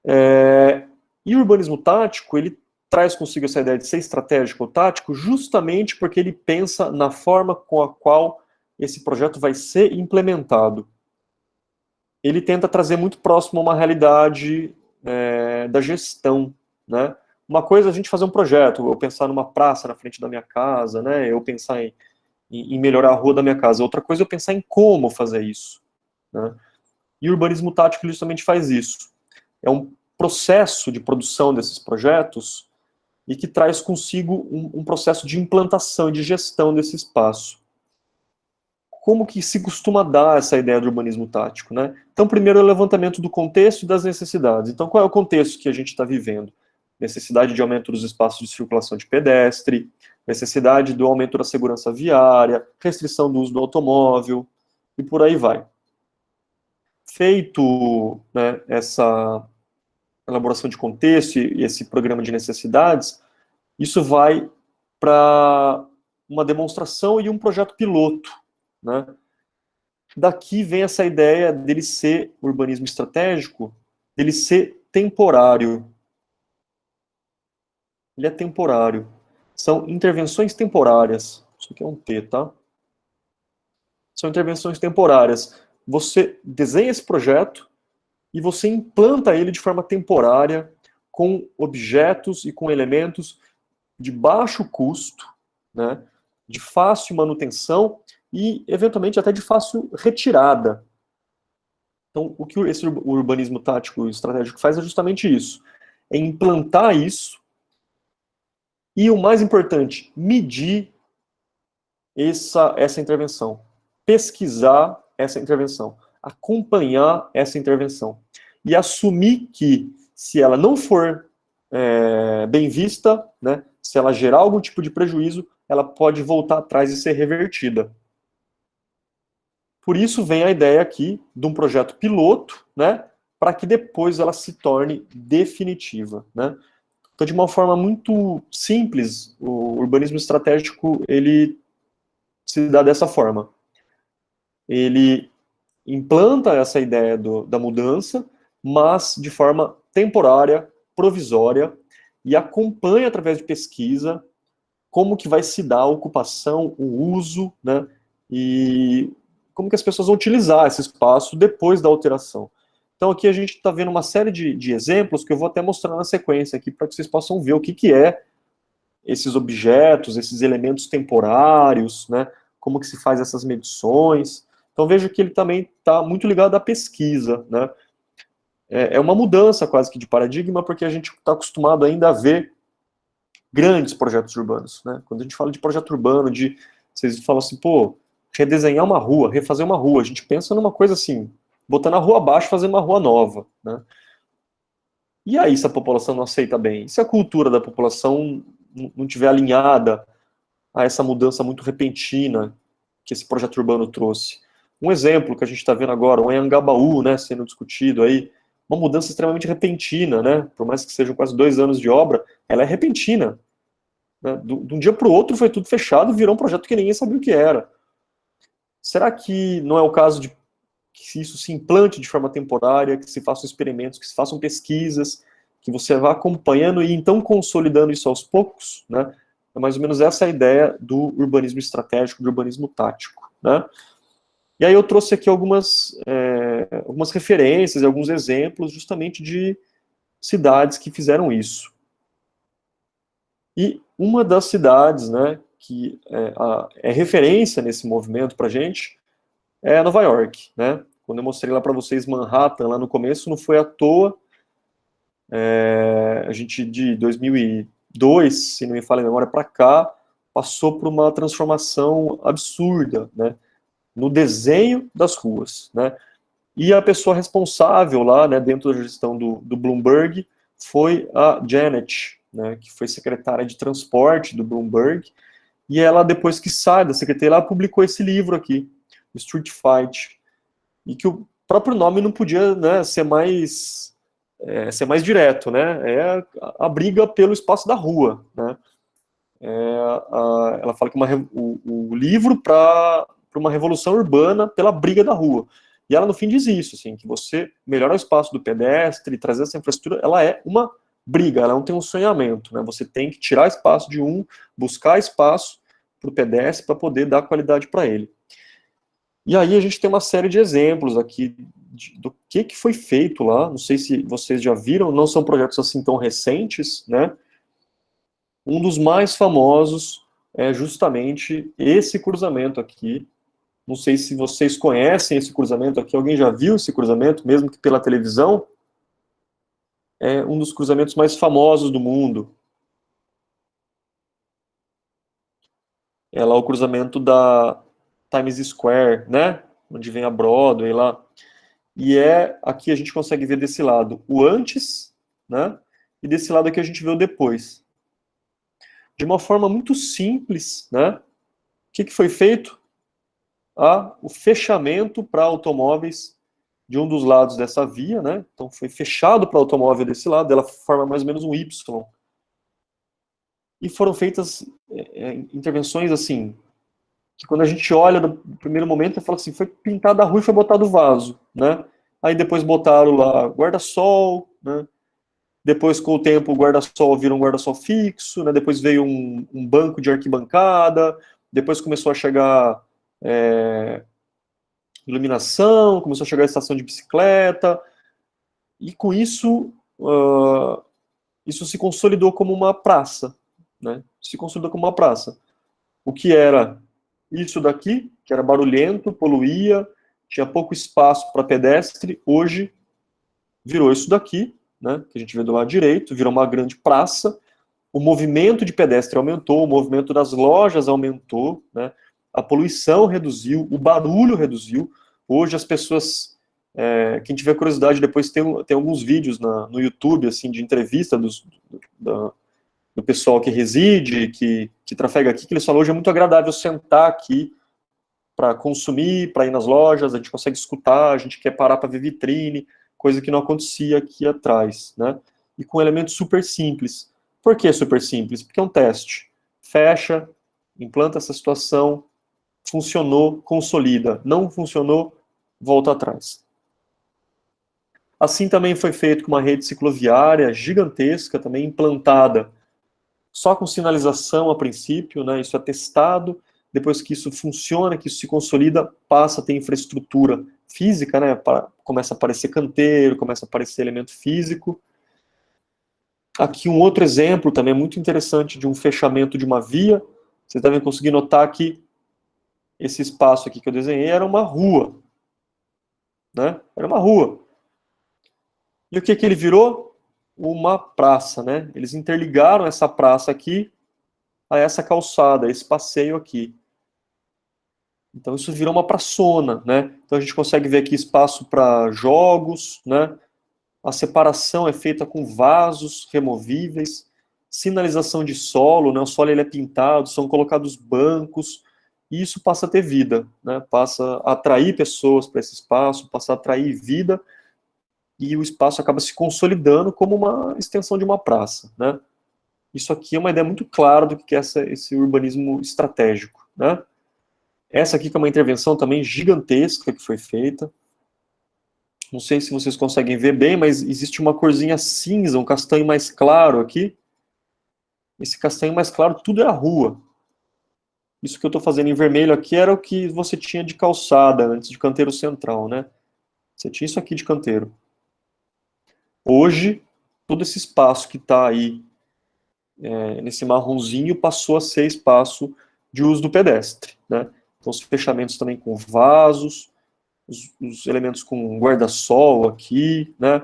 E o urbanismo tático, ele traz consigo essa ideia de ser estratégico ou tático justamente porque ele pensa na forma com a qual esse projeto vai ser implementado. Ele tenta trazer muito próximo a uma realidade da gestão, né? Uma coisa é a gente fazer um projeto, eu pensar numa praça na frente da minha casa, né? Eu pensar em melhorar a rua da minha casa. Outra coisa é eu pensar em como fazer isso, né? E o urbanismo tático justamente faz isso. É um processo de produção desses projetos e que traz consigo um processo de implantação e de gestão desse espaço. Como que se costuma dar essa ideia do urbanismo tático, né? Então, primeiro é o levantamento do contexto e das necessidades. Então, qual é o contexto que a gente está vivendo? Necessidade de aumento dos espaços de circulação de pedestre, necessidade do aumento da segurança viária, restrição do uso do automóvel, e por aí vai. Feito, né, essa elaboração de contexto e esse programa de necessidades, isso vai para uma demonstração e um projeto piloto, né? Daqui vem essa ideia dele ser urbanismo estratégico, dele ser temporário. Ele é temporário. São intervenções temporárias. Isso aqui é um T, tá? São intervenções temporárias. Você desenha esse projeto e você implanta ele de forma temporária, com objetos e com elementos de baixo custo, né, de fácil manutenção e, eventualmente, até de fácil retirada. Então, o que esse urbanismo tático e estratégico faz é justamente isso. É implantar isso e, o mais importante, medir essa intervenção. Pesquisar essa intervenção. Acompanhar essa intervenção. E assumir que, se ela não for bem vista, né, se ela gerar algum tipo de prejuízo, ela pode voltar atrás e ser revertida. Por isso vem a ideia aqui de um projeto piloto, né, para que depois ela se torne definitiva, né. Então, de uma forma muito simples, o urbanismo estratégico, ele se dá dessa forma. Ele implanta essa ideia da mudança, mas de forma temporária, provisória, e acompanha através de pesquisa como que vai se dar a ocupação, o uso, né, e como que as pessoas vão utilizar esse espaço depois da alteração. Então aqui a gente está vendo uma série de exemplos que eu vou até mostrar na sequência aqui, para que vocês possam ver o que é esses objetos, esses elementos temporários, né, como que se faz essas medições. Então veja que ele também está muito ligado à pesquisa, né. É uma mudança quase que de paradigma, porque a gente está acostumado ainda a ver grandes projetos urbanos, né? Quando a gente fala de projeto urbano, vocês falam assim, pô, redesenhar uma rua, refazer uma rua, a gente pensa numa coisa assim, botando a rua abaixo, fazer uma rua nova, né? E aí, se a população não aceita bem? E se a cultura da população não estiver alinhada a essa mudança muito repentina que esse projeto urbano trouxe? Um exemplo que a gente está vendo agora, o Anhangabaú, né, sendo discutido aí, uma mudança extremamente repentina, né? Por mais que sejam quase 2 anos de obra, ela é repentina. Né? De um dia para o outro foi tudo fechado e virou um projeto que ninguém sabia o que era. Será que não é o caso de que isso se implante de forma temporária, que se façam experimentos, que se façam pesquisas, que você vá acompanhando e então consolidando isso aos poucos, né? É mais ou menos essa a ideia do urbanismo estratégico, do urbanismo tático, né? E aí eu trouxe aqui algumas referências e alguns exemplos justamente de cidades que fizeram isso. E uma das cidades, né, que é referência nesse movimento para a gente é Nova York, né? Quando eu mostrei lá para vocês Manhattan, lá no começo, não foi à toa. A gente, de 2002, se não me falha a memória, para cá, passou por uma transformação absurda, né, no desenho das ruas, né? E a pessoa responsável lá, né, dentro da gestão do Bloomberg, foi a Janet, né, que foi secretária de transporte do Bloomberg, e ela, depois que sai da secretaria, ela publicou esse livro aqui, Street Fight, e que o próprio nome não podia, né, ser mais direto, né? É a briga pelo espaço da rua, né? Ela fala que o livro para uma revolução urbana pela briga da rua. E ela no fim diz isso, assim, que você melhorar o espaço do pedestre, trazer essa infraestrutura, ela é uma briga, ela não tem um sonhamento, né? Você tem que tirar espaço de um, buscar espaço para o pedestre para poder dar qualidade para ele. E aí a gente tem uma série de exemplos aqui do que foi feito lá, não sei se vocês já viram, não são projetos assim tão recentes, né? Um dos mais famosos é justamente esse cruzamento aqui. Não sei se vocês conhecem esse cruzamento aqui, alguém já viu esse cruzamento, mesmo que pela televisão? É um dos cruzamentos mais famosos do mundo. É lá o cruzamento da Times Square, né? Onde vem a Broadway lá. E aqui a gente consegue ver desse lado o antes, né? E desse lado aqui a gente vê o depois. De uma forma muito simples, né? O que foi feito? O fechamento para automóveis de um dos lados dessa via, né? Então foi fechado para automóvel desse lado, ela forma mais ou menos um Y. E foram feitas intervenções assim, que quando a gente olha no primeiro momento, fala assim, foi pintada a rua e foi botado vaso, né? Aí depois botaram lá guarda-sol, né? Depois, com o tempo, o guarda-sol virou um guarda-sol fixo, né? Depois veio um banco de arquibancada, depois começou a chegar iluminação, começou a chegar a estação de bicicleta, e com isso, isso se consolidou como uma praça, né? Se consolidou como uma praça. O que era isso daqui, que era barulhento, poluía, tinha pouco espaço para pedestre, hoje virou isso daqui, né, que a gente vê do lado direito, virou uma grande praça, o movimento de pedestre aumentou, o movimento das lojas aumentou, né, a poluição reduziu, o barulho reduziu, hoje as pessoas, quem tiver curiosidade, depois tem alguns vídeos no YouTube, assim, de entrevista do pessoal que reside, que trafega aqui, que eles falam, hoje é muito agradável sentar aqui para consumir, para ir nas lojas, a gente consegue escutar, a gente quer parar para ver vitrine, coisa que não acontecia aqui atrás, né? E com elementos super simples. Por que super simples? Porque é um teste. Fecha, implanta essa situação, funcionou, consolida. Não funcionou, volta atrás. Assim também foi feito com uma rede cicloviária gigantesca, também implantada, só com sinalização a princípio, né? Isso é testado, depois que isso funciona, que isso se consolida, passa a ter infraestrutura física, né? Começa a aparecer canteiro, começa a aparecer elemento físico. Aqui um outro exemplo também muito interessante de um fechamento de uma via. Vocês devem conseguir notar que esse espaço aqui que eu desenhei era uma rua, né? Era uma rua. E o que ele virou? Uma praça, né? Eles interligaram essa praça aqui a essa calçada, a esse passeio aqui. Então isso virou uma praçona, né? Então a gente consegue ver aqui espaço para jogos, né? A separação é feita com vasos removíveis, sinalização de solo, né? O solo ele é pintado, são colocados bancos, e isso passa a ter vida, né? Passa a atrair pessoas para esse espaço, passa a atrair vida, e o espaço acaba se consolidando como uma extensão de uma praça, né? Isso aqui é uma ideia muito clara do que é esse urbanismo estratégico, né? Essa aqui que é uma intervenção também gigantesca que foi feita. Não sei se vocês conseguem ver bem, mas existe uma corzinha cinza, um castanho mais claro aqui. Esse castanho mais claro, tudo é a rua. Isso que eu estou fazendo em vermelho aqui era o que você tinha de calçada antes de canteiro central, né? Você tinha isso aqui de canteiro. Hoje, todo esse espaço que está aí, nesse marronzinho, passou a ser espaço de uso do pedestre, né? Então, os fechamentos também com vasos, os elementos com guarda-sol aqui, né?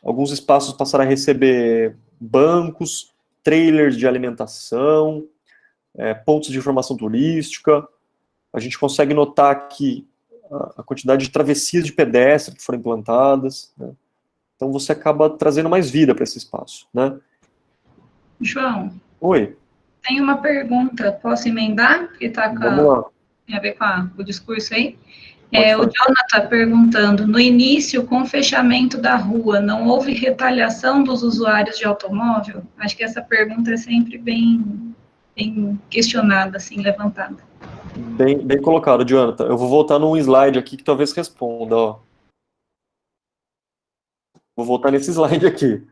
Alguns espaços passaram a receber bancos, trailers de alimentação, pontos de informação turística. A gente consegue notar aqui a quantidade de travessias de pedestre que foram implantadas, né? Então você acaba trazendo mais vida para esse espaço, né? João. Oi. Tem uma pergunta, posso emendar? Porque Vamos lá. Tem a ver com o discurso aí. O Pode falar. Jonathan perguntando, no início, com o fechamento da rua, não houve retaliação dos usuários de automóvel? Acho que essa pergunta é sempre bem questionada, assim, levantada. Bem colocado, Jonathan. Eu vou voltar num slide aqui que talvez responda, ó. Vou voltar nesse slide aqui.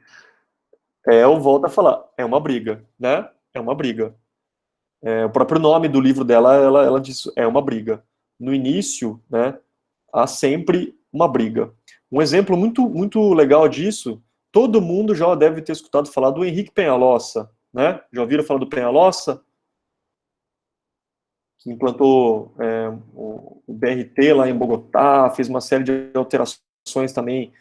Eu volto a falar, é uma briga, né? É uma briga. O próprio nome do livro dela, ela diz, é uma briga. No início, né, há sempre uma briga. Um exemplo muito legal disso, todo mundo já deve ter escutado falar do Henrique Peñalosa, né? Já ouviram falar do Peñalosa? Que implantou o BRT lá em Bogotá, fez uma série de alterações também,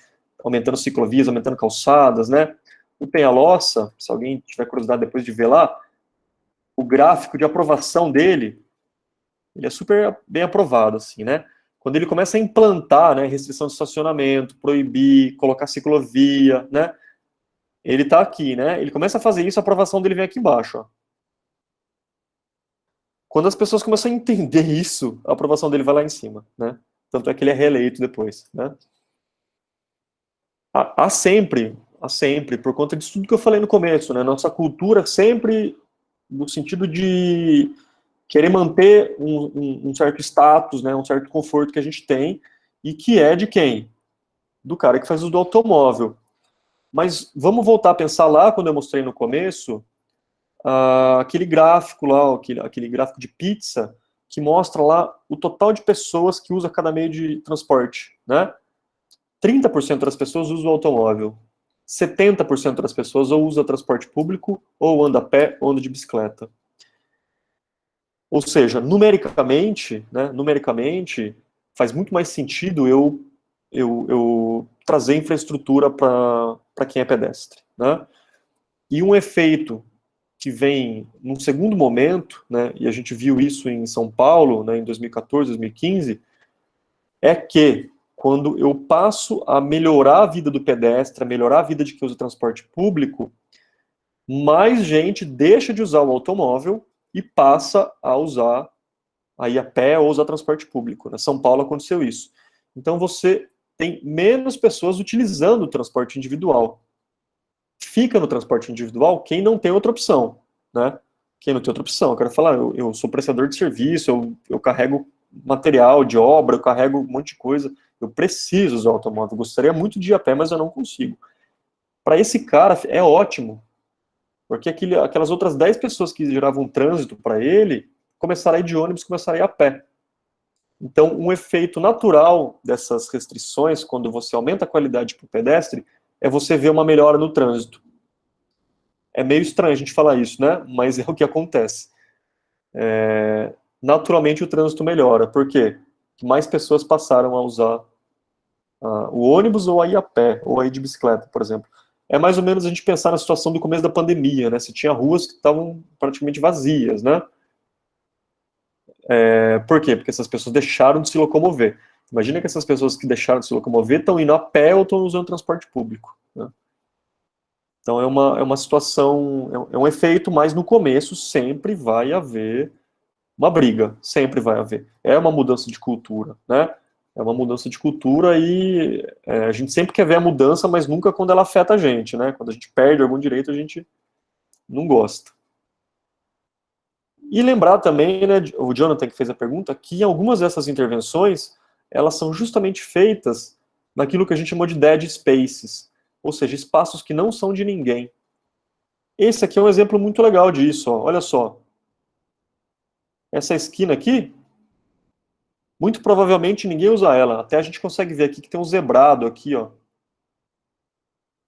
aumentando ciclovias, aumentando calçadas, né? O Peñalosa, se alguém tiver curiosidade depois de ver lá, o gráfico de aprovação dele, ele é super bem aprovado, assim, né? Quando ele começa a implantar, né, restrição de estacionamento, proibir, colocar ciclovia, né? Ele tá aqui, né? Ele começa a fazer isso, a aprovação dele vem aqui embaixo, ó. Quando as pessoas começam a entender isso, a aprovação dele vai lá em cima, né? Tanto é que ele é reeleito depois, né? Há sempre, por conta disso tudo que eu falei no começo, né? Nossa cultura sempre no sentido de querer manter um certo status, né? Um certo conforto que a gente tem, e que é de quem? Do cara que faz uso do automóvel. Mas vamos voltar a pensar lá, quando eu mostrei no começo, aquele gráfico lá, aquele gráfico de pizza, que mostra lá o total de pessoas que usa cada meio de transporte, né? 30% das pessoas usam o automóvel, 70% das pessoas ou usa transporte público, ou anda a pé, ou anda de bicicleta. Ou seja, numericamente, né, faz muito mais sentido eu trazer infraestrutura para quem é pedestre, né? E um efeito que vem num segundo momento, né, e a gente viu isso em São Paulo, né, em 2014, 2015, é que quando eu passo a melhorar a vida do pedestre, a melhorar a vida de quem usa transporte público, mais gente deixa de usar o automóvel e passa a usar aí a pé ou usar transporte público. Na São Paulo aconteceu isso. Então você tem menos pessoas utilizando o transporte individual. Fica no transporte individual quem não tem outra opção, né? Quem não tem outra opção. Eu quero falar, eu sou prestador de serviço, eu carrego material de obra, eu carrego um monte de coisa, eu preciso usar o automóvel, eu gostaria muito de ir a pé, mas eu não consigo. Para esse cara é ótimo, porque aquelas outras 10 pessoas que geravam trânsito para ele, começaram a ir de ônibus, começaram a ir a pé. Então, um efeito natural dessas restrições, quando você aumenta a qualidade para o pedestre, é você ver uma melhora no trânsito. É meio estranho a gente falar isso, né? Mas é o que acontece. Naturalmente o trânsito melhora. Por quê? Porque mais pessoas passaram a usar o ônibus ou a ir a pé, ou a ir de bicicleta, por exemplo. É mais ou menos a gente pensar na situação do começo da pandemia, né? Você tinha ruas que estavam praticamente vazias, né? Por quê? Porque essas pessoas deixaram de se locomover. Imagina que essas pessoas que deixaram de se locomover estão indo a pé ou estão usando transporte público, né? Então é uma situação, é um efeito, mas no começo sempre vai haver uma briga, sempre vai haver. É uma mudança de cultura, né? É uma mudança de cultura e a gente sempre quer ver a mudança, mas nunca quando ela afeta a gente, né? Quando a gente perde algum direito, a gente não gosta. E lembrar também, né, o Jonathan que fez a pergunta, que algumas dessas intervenções, elas são justamente feitas naquilo que a gente chamou de dead spaces, ou seja, espaços que não são de ninguém. Esse aqui é um exemplo muito legal disso, ó. Olha só. Essa esquina aqui, muito provavelmente ninguém usa ela. Até a gente consegue ver aqui que tem um zebrado aqui, ó.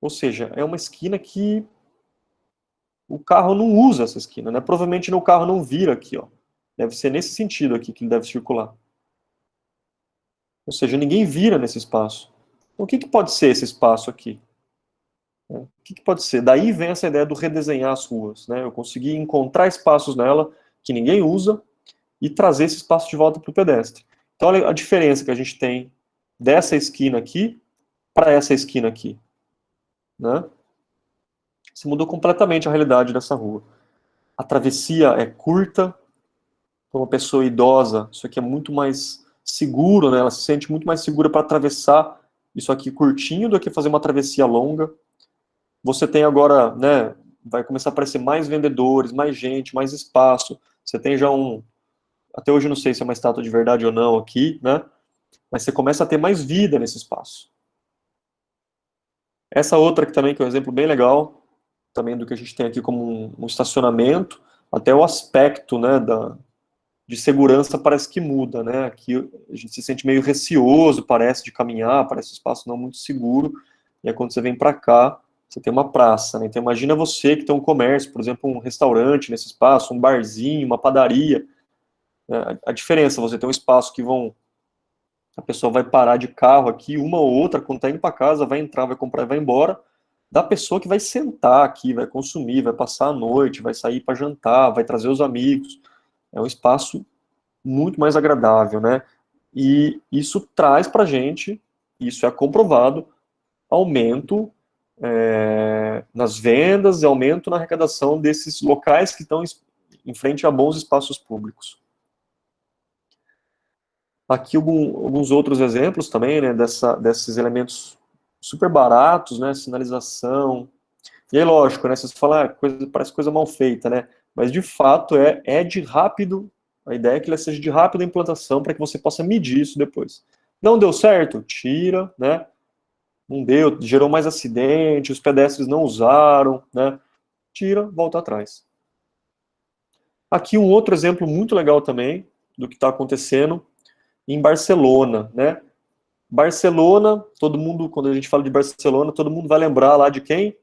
Ou seja, é uma esquina que o carro não usa essa esquina, né? Provavelmente o carro não vira aqui, ó. Deve ser nesse sentido aqui que ele deve circular. Ou seja, ninguém vira nesse espaço. Então, o que pode ser esse espaço aqui? O que pode ser? Daí vem essa ideia do redesenhar as ruas, né? Eu consegui encontrar espaços nela que ninguém usa e trazer esse espaço de volta para o pedestre. Então, olha a diferença que a gente tem dessa esquina aqui para essa esquina aqui, né? Se mudou completamente a realidade dessa rua. A travessia é curta, para uma pessoa idosa, isso aqui é muito mais seguro, né? Ela se sente muito mais segura para atravessar isso aqui curtinho do que fazer uma travessia longa. Você tem agora, né, vai começar a aparecer mais vendedores, mais gente, mais espaço. Você tem já até hoje eu não sei se é uma estátua de verdade ou não aqui, né? Mas você começa a ter mais vida nesse espaço. Essa outra aqui também, que é um exemplo bem legal, também do que a gente tem aqui como um estacionamento, até o aspecto, né, de segurança parece que muda, né? Aqui a gente se sente meio receoso, parece, de caminhar, parece um espaço não muito seguro, e aí quando você vem para cá, você tem uma praça, né? Então imagina você que tem um comércio, por exemplo, um restaurante nesse espaço, um barzinho, uma padaria, né? A diferença, você tem um espaço que a pessoa vai parar de carro aqui, uma ou outra, quando está indo para casa, vai entrar, vai comprar e vai embora, da pessoa que vai sentar aqui, vai consumir, vai passar a noite, vai sair para jantar, vai trazer os amigos. É um espaço muito mais agradável, né? E isso traz para a gente, isso é comprovado, aumento nas vendas e aumento na arrecadação desses locais que estão em frente a bons espaços públicos. Aqui alguns outros exemplos também, né, desses elementos super baratos, né, sinalização. E aí, lógico, né, você fala, parece coisa mal feita, né, mas de fato é de rápido, a ideia é que ele seja de rápida implantação para que você possa medir isso depois. Não deu certo? Tira, né, não deu, gerou mais acidente, os pedestres não usaram, né, tira, volta atrás. Aqui um outro exemplo muito legal também do que está acontecendo em Barcelona, né? Barcelona, todo mundo, quando a gente fala de Barcelona, todo mundo vai lembrar lá de quem?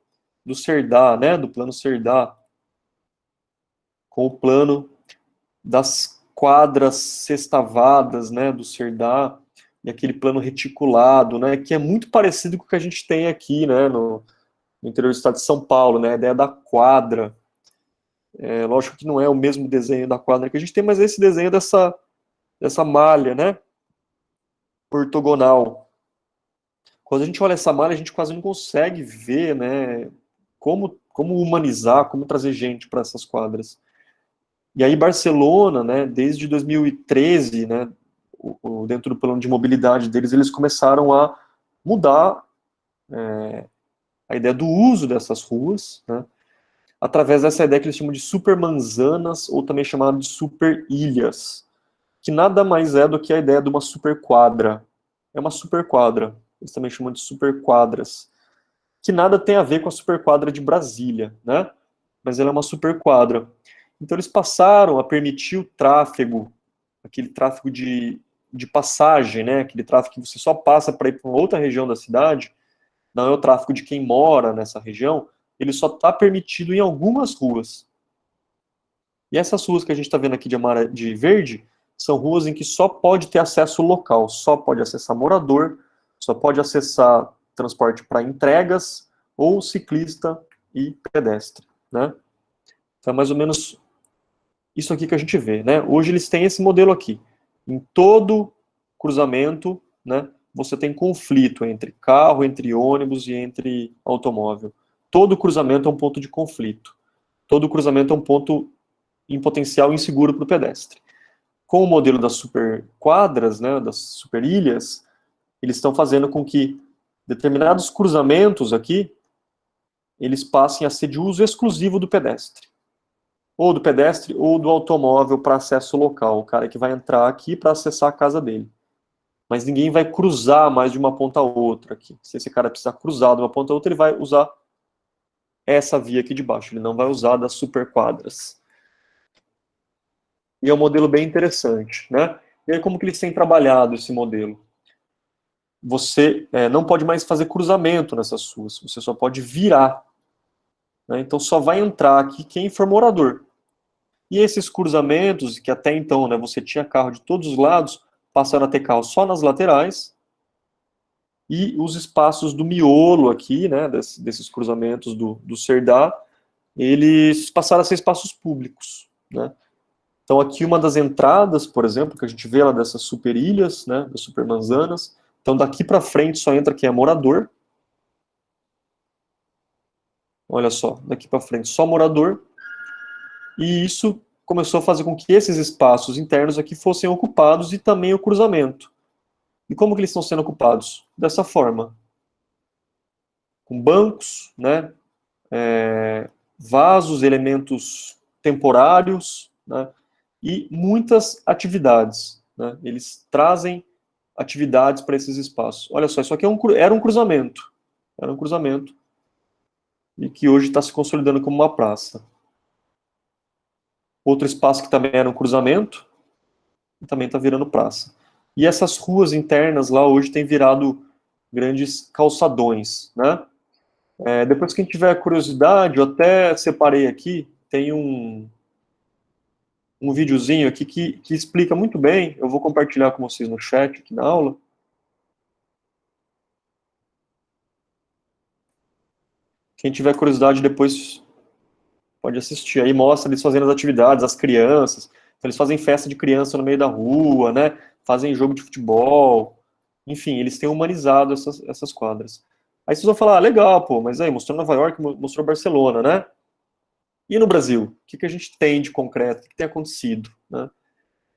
Do Cerdá, né? Do plano Cerdá. Com o plano das quadras sextavadas, né? Do Cerdá, e aquele plano reticulado, né? Que é muito parecido com o que a gente tem aqui, né? No interior do estado de São Paulo, né? A ideia da quadra. Lógico que não é o mesmo desenho da quadra que a gente tem, mas é esse desenho dessa malha, né? Ortogonal. Quando a gente olha essa malha, a gente quase não consegue ver, né, como humanizar, como trazer gente para essas quadras. E aí Barcelona, né, desde 2013, né, dentro do plano de mobilidade deles, eles começaram a mudar a ideia do uso dessas ruas, né, através dessa ideia que eles chamam de supermanzanas, ou também chamada de superilhas, que nada mais é do que a ideia de uma superquadra. É uma superquadra. Eles também chamam de superquadras, que nada tem a ver com a superquadra de Brasília, né? Mas ela é uma superquadra. Então eles passaram a permitir o tráfego, aquele tráfego de passagem, né? Aquele tráfego que você só passa para ir para outra região da cidade, não é o tráfego de quem mora nessa região, ele só está permitido em algumas ruas. E essas ruas que a gente está vendo aqui de verde, são ruas em que só pode ter acesso local, só pode acessar morador, só pode acessar transporte para entregas, ou ciclista e pedestre, né? Então é mais ou menos isso aqui que a gente vê, né? Hoje eles têm esse modelo aqui. Em todo cruzamento, né, você tem conflito entre carro, entre ônibus e entre automóvel. Todo cruzamento é um ponto de conflito. Todo cruzamento é um ponto em potencial inseguro para o pedestre. Com o modelo das superquadras, né, das superilhas, eles estão fazendo com que determinados cruzamentos aqui, eles passem a ser de uso exclusivo do pedestre. Ou do pedestre ou do automóvel para acesso local. O cara que vai entrar aqui para acessar a casa dele. Mas ninguém vai cruzar mais de uma ponta a outra aqui. Se esse cara precisar cruzar de uma ponta a outra, ele vai usar essa via aqui de baixo. Ele não vai usar das superquadras. E é um modelo bem interessante, né? E aí como que eles têm trabalhado esse modelo? Você não pode mais fazer cruzamento nessas ruas, você só pode virar, né? Então só vai entrar aqui quem for morador. E esses cruzamentos, que até então, né, você tinha carro de todos os lados, passaram a ter carro só nas laterais, e os espaços do miolo aqui, né, desses cruzamentos do Cerdá, eles passaram a ser espaços públicos, né? Então aqui uma das entradas, por exemplo, que a gente vê lá dessas superilhas, né, das supermanzanas, então daqui para frente só entra quem é morador. Olha só, daqui para frente só morador. E isso começou a fazer com que esses espaços internos aqui fossem ocupados e também o cruzamento. E como que eles estão sendo ocupados? Dessa forma. Com bancos, né, vasos, elementos temporários, né, e muitas atividades, né? Eles trazem atividades para esses espaços. Olha só, isso aqui era um cruzamento. Era um cruzamento. E que hoje está se consolidando como uma praça. Outro espaço que também era um cruzamento, e também está virando praça. E essas ruas internas lá hoje têm virado grandes calçadões, né? Depois que a gente tiver curiosidade, eu até separei aqui, tem um videozinho aqui que explica muito bem, eu vou compartilhar com vocês no chat aqui na aula. Quem tiver curiosidade depois pode assistir. Aí mostra eles fazendo as atividades, as crianças. Então, eles fazem festa de criança no meio da rua, né? Fazem jogo de futebol. Enfim, eles têm humanizado essas quadras. Aí vocês vão falar, legal, pô, mas aí mostrou Nova York, mostrou Barcelona, né? E no Brasil? O que a gente tem de concreto? O que tem acontecido? Né?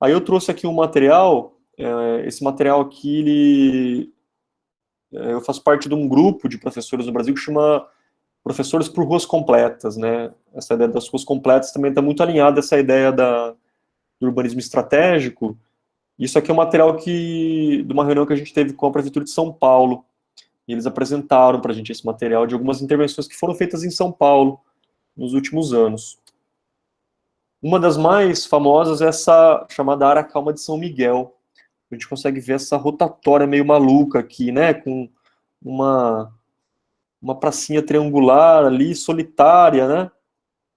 Aí eu trouxe aqui um material, esse material aqui, eu faço parte de um grupo de professores no Brasil que chama Professores por Ruas Completas, né? Essa ideia das ruas completas também está muito alinhada a essa ideia do urbanismo estratégico. Isso aqui é um material de uma reunião que a gente teve com a Prefeitura de São Paulo. E eles apresentaram para a gente esse material de algumas intervenções que foram feitas em São Paulo nos últimos anos. Uma das mais famosas é essa chamada Área Calma de São Miguel. A gente consegue ver essa rotatória meio maluca aqui, né? Com uma pracinha triangular ali, solitária, né?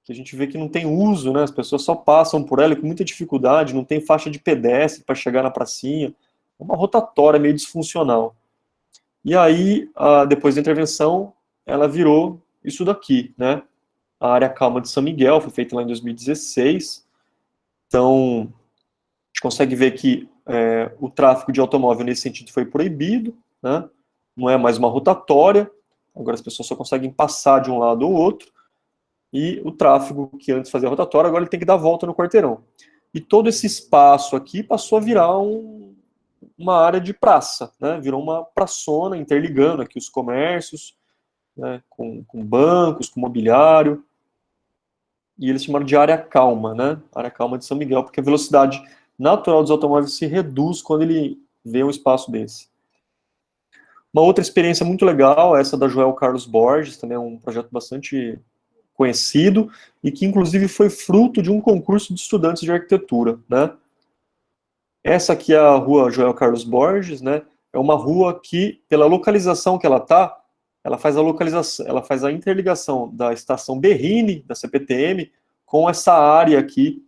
Que a gente vê que não tem uso, né? As pessoas só passam por ela com muita dificuldade, não tem faixa de pedestre para chegar na pracinha. É uma rotatória meio disfuncional. E aí, depois da intervenção, ela virou isso daqui, né? A Área Calma de São Miguel, foi feita lá em 2016. Então, a gente consegue ver que o tráfego de automóvel nesse sentido foi proibido, né? Não é mais uma rotatória, agora as pessoas só conseguem passar de um lado ou outro, e o tráfego que antes fazia rotatória, agora ele tem que dar volta no quarteirão. E todo esse espaço aqui passou a virar uma área de praça, né? Virou uma praçona interligando aqui os comércios, né? com bancos, com mobiliário, e eles chamaram de área calma, né? Área calma de São Miguel, porque a velocidade natural dos automóveis se reduz quando ele vê um espaço desse. Uma outra experiência muito legal é essa da Joel Carlos Borges, também é um projeto bastante conhecido e que, inclusive, foi fruto de um concurso de estudantes de arquitetura, né? Essa aqui é a rua Joel Carlos Borges, né? É uma rua que, pela localização que ela tá, ela faz a localização, ela faz a interligação da estação Berrini, da CPTM, com essa área aqui,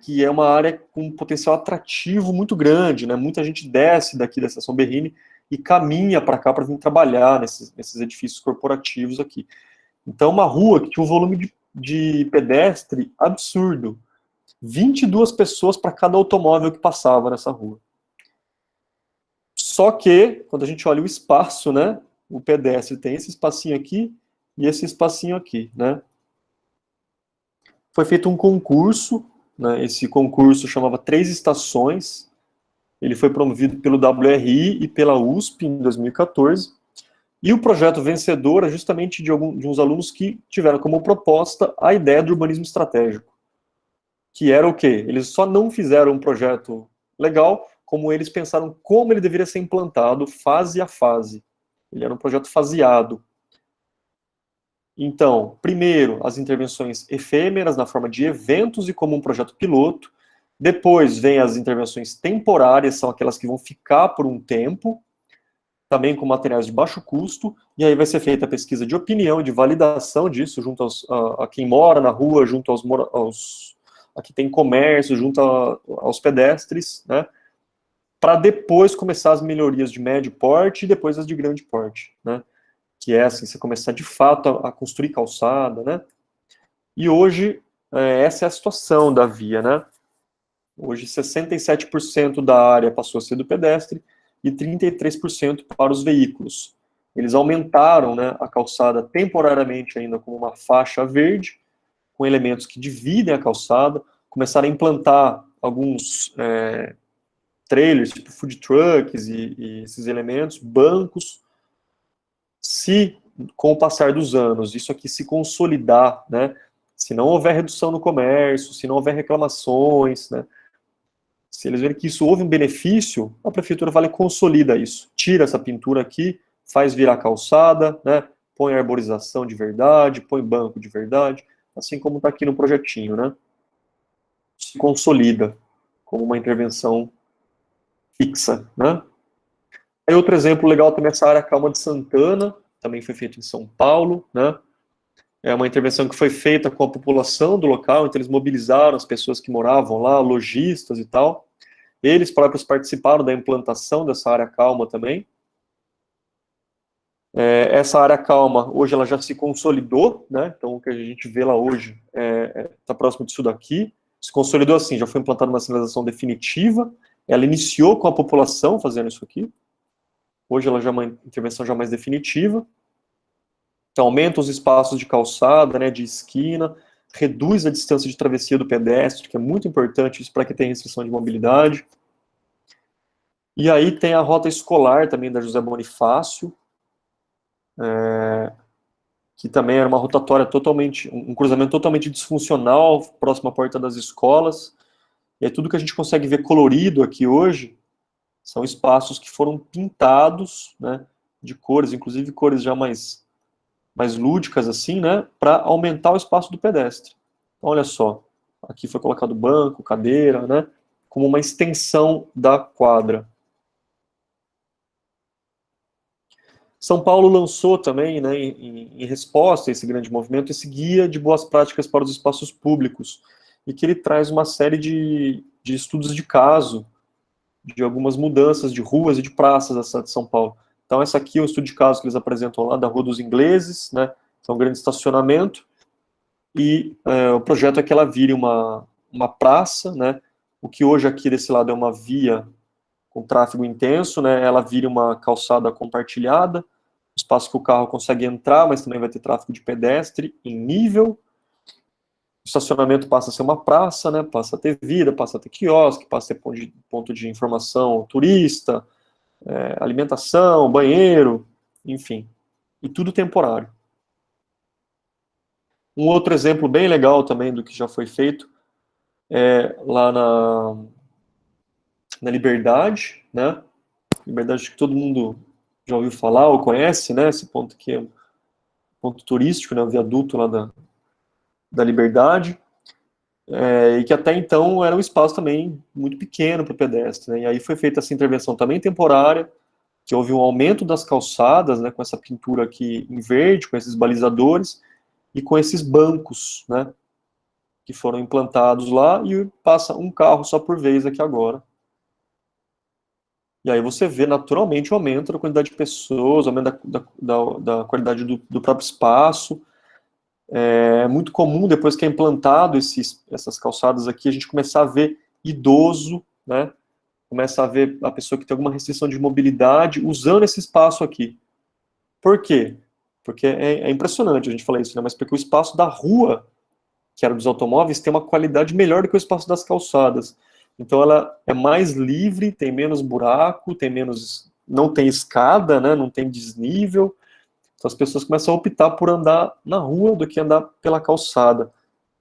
que é uma área com um potencial atrativo muito grande, né? Muita gente desce daqui da estação Berrini e caminha para cá para vir trabalhar nesses edifícios corporativos aqui. Então, uma rua que tinha um volume de pedestre absurdo. 22 pessoas para cada automóvel que passava nessa rua. Só que, quando a gente olha o espaço, né, o pedestre tem esse espacinho aqui e esse espacinho aqui, né. Foi feito um concurso, né, esse concurso chamava Três Estações, ele foi promovido pelo WRI e pela USP em 2014, e o projeto vencedor é justamente de uns alunos que tiveram como proposta a ideia do urbanismo estratégico. Que era o quê? Eles só não fizeram um projeto legal, como eles pensaram como ele deveria ser implantado fase a fase. Ele era um projeto faseado. Então, primeiro, as intervenções efêmeras na forma de eventos e como um projeto piloto. Depois vem as intervenções temporárias, são aquelas que vão ficar por um tempo, também com materiais de baixo custo, e aí vai ser feita a pesquisa de opinião, de validação disso, junto a quem mora na rua, junto aqui tem comércio, junto aos pedestres, né, para depois começar as melhorias de médio porte e depois as de grande porte, né, que é assim, você começar de fato a construir calçada, né, e hoje essa é a situação da via, né, hoje 67% da área passou a ser do pedestre e 33% para os veículos. Eles aumentaram, né, a calçada temporariamente ainda com uma faixa verde, com elementos que dividem a calçada, começaram a implantar alguns trailers, tipo food trucks e esses elementos, bancos. Se, com o passar dos anos, isso aqui se consolidar, né, se não houver redução no comércio, se não houver reclamações, né, se eles verem que isso houve um benefício, a prefeitura vai lá e consolida isso. Tira essa pintura aqui, faz virar calçada, né, põe arborização de verdade, põe banco de verdade, assim como está aqui no projetinho, né? Se consolida como uma intervenção fixa, né? Aí outro exemplo legal também é essa área calma de Santana, também foi feito em São Paulo, né? É uma intervenção que foi feita com a população do local, então eles mobilizaram as pessoas que moravam lá, lojistas e tal. Eles próprios participaram da implantação dessa área calma também. Essa área calma, hoje ela já se consolidou, né? Então o que a gente vê lá hoje está próximo disso daqui. Se consolidou assim, já foi implantada uma sinalização definitiva. Ela iniciou com a população fazendo isso aqui. Hoje ela já é uma intervenção já mais definitiva. Então aumenta os espaços de calçada, né, de esquina, reduz a distância de travessia do pedestre, que é muito importante isso para quem tem restrição de mobilidade. E aí tem a rota escolar também da José Bonifácio, que também era uma rotatória totalmente, um cruzamento totalmente disfuncional, próximo à porta das escolas. E aí tudo que a gente consegue ver colorido aqui hoje são espaços que foram pintados, né, de cores, inclusive cores já mais lúdicas assim, né, para aumentar o espaço do pedestre. Então, olha só, aqui foi colocado banco, cadeira, né, como uma extensão da quadra. São Paulo lançou também, né, em resposta a esse grande movimento, esse guia de boas práticas para os espaços públicos, e que ele traz uma série de estudos de caso, de algumas mudanças de ruas e de praças da cidade de São Paulo. Então, essa aqui é o estudo de caso que eles apresentam lá da Rua dos Ingleses, né, que é um grande estacionamento, e o projeto é que ela vire uma praça, né, o que hoje aqui desse lado é uma via com tráfego intenso, né, ela vira uma calçada compartilhada, espaço que o carro consegue entrar, mas também vai ter tráfego de pedestre em nível. O estacionamento passa a ser uma praça, né, passa a ter vida, passa a ter quiosque, passa a ter ponto de informação turista, alimentação, banheiro, enfim, e tudo temporário. Um outro exemplo bem legal também do que já foi feito é lá na Liberdade, né? Liberdade que todo mundo já ouviu falar ou conhece, né? Esse ponto aqui ponto turístico, né, o viaduto lá da Liberdade, e que até então era um espaço também muito pequeno para o pedestre, né, e aí foi feita essa intervenção também temporária, que houve um aumento das calçadas, né, com essa pintura aqui em verde, com esses balizadores, e com esses bancos, né, que foram implantados lá, e passa um carro só por vez aqui agora. E aí você vê naturalmente o aumento da quantidade de pessoas, o aumento da qualidade do próprio espaço. É muito comum, depois que é implantado essas calçadas aqui, a gente começar a ver idoso, né? Começa a ver a pessoa que tem alguma restrição de mobilidade usando esse espaço aqui. Por quê? Porque é impressionante a gente falar isso, né? Mas porque o espaço da rua, que era dos automóveis, tem uma qualidade melhor do que o espaço das calçadas. Então ela é mais livre, tem menos buraco, não tem escada, né? Não tem desnível. Então as pessoas começam a optar por andar na rua do que andar pela calçada,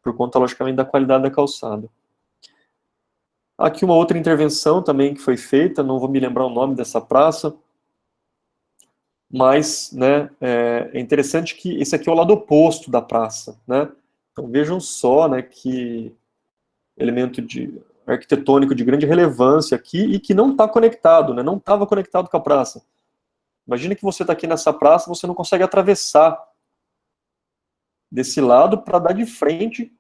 por conta, logicamente, da qualidade da calçada. Aqui uma outra intervenção também que foi feita, não vou me lembrar o nome dessa praça, mas, né, é interessante que esse aqui é o lado oposto da praça, né? Então vejam só, né, que elemento arquitetônico de grande relevância aqui e que não está conectado, né? Não estava conectado com a praça. Imagina que você está aqui nessa praça, você não consegue atravessar desse lado para dar de frente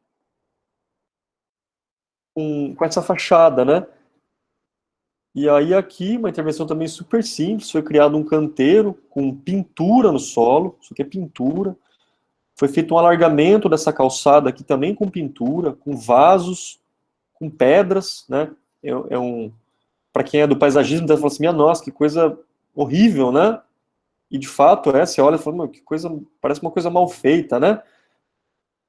com essa fachada, né? E aí aqui, uma intervenção também super simples, foi criado um canteiro com pintura no solo, isso aqui é pintura. Foi feito um alargamento dessa calçada aqui também com pintura, com vasos, com pedras, né? Para quem é do paisagismo, deve falar assim, minha nossa, que coisa horrível, né? E de fato você olha e fala, que coisa, parece uma coisa mal feita, né?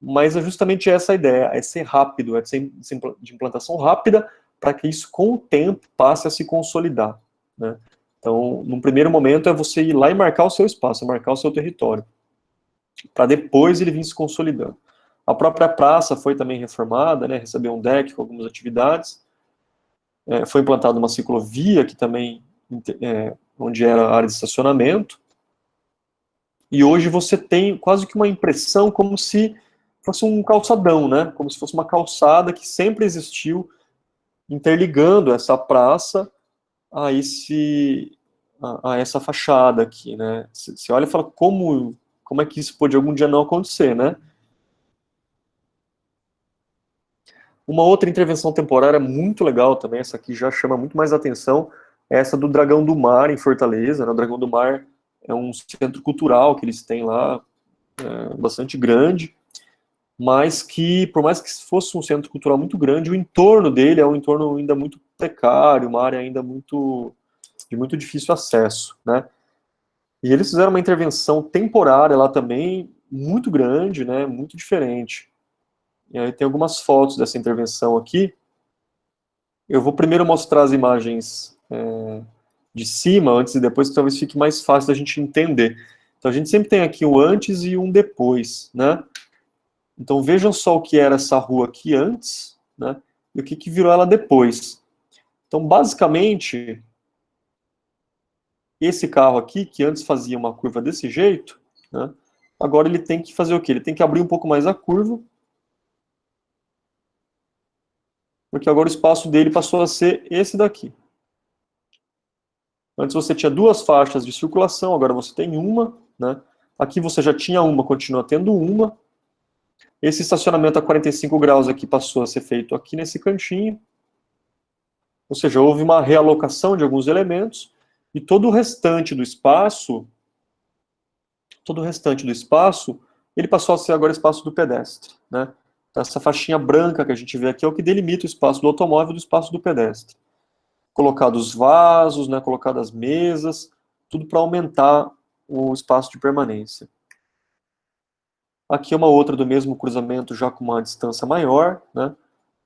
Mas é justamente essa a ideia, é ser rápido, é ser de implantação rápida, para que isso com o tempo passe a se consolidar, né? Então, num primeiro momento é você ir lá e marcar o seu espaço, marcar o seu território, para depois ele vir se consolidando. A própria praça foi também reformada, né, recebeu um deck com algumas atividades, foi implantada uma ciclovia que também, onde era a área de estacionamento, e hoje você tem quase que uma impressão como se fosse um calçadão, né, como se fosse uma calçada que sempre existiu, interligando essa praça a essa fachada aqui, né. Você olha e fala, como é que isso pode algum dia não acontecer, né? Uma outra intervenção temporária muito legal também, essa aqui já chama muito mais atenção, é essa do Dragão do Mar, em Fortaleza, né? O Dragão do Mar é um centro cultural que eles têm lá, bastante grande, mas que, por mais que fosse um centro cultural muito grande, o entorno dele é um entorno ainda muito precário, uma área ainda de muito difícil acesso, né? E eles fizeram uma intervenção temporária lá também, muito grande, né? Muito diferente. E aí tem algumas fotos dessa intervenção aqui. Eu vou primeiro mostrar as imagens de cima, antes e depois, que talvez fique mais fácil da gente entender. Então a gente sempre tem aqui um antes e um depois, né? Então vejam só o que era essa rua aqui antes, né? E o que virou ela depois. Então basicamente, esse carro aqui, que antes fazia uma curva desse jeito, né? Agora ele tem que fazer o quê? Ele tem que abrir um pouco mais a curva, porque agora o espaço dele passou a ser esse daqui. Antes você tinha duas faixas de circulação, agora você tem uma, né? Aqui você já tinha uma, continua tendo uma. Esse estacionamento a 45 graus aqui passou a ser feito aqui nesse cantinho. Ou seja, houve uma realocação de alguns elementos, e todo o restante do espaço, ele passou a ser agora espaço do pedestre, né? Então, essa faixinha branca que a gente vê aqui é o que delimita o espaço do automóvel do espaço do pedestre. Colocados vasos, né, colocadas mesas, tudo para aumentar o espaço de permanência. Aqui é uma outra do mesmo cruzamento, já com uma distância maior, né?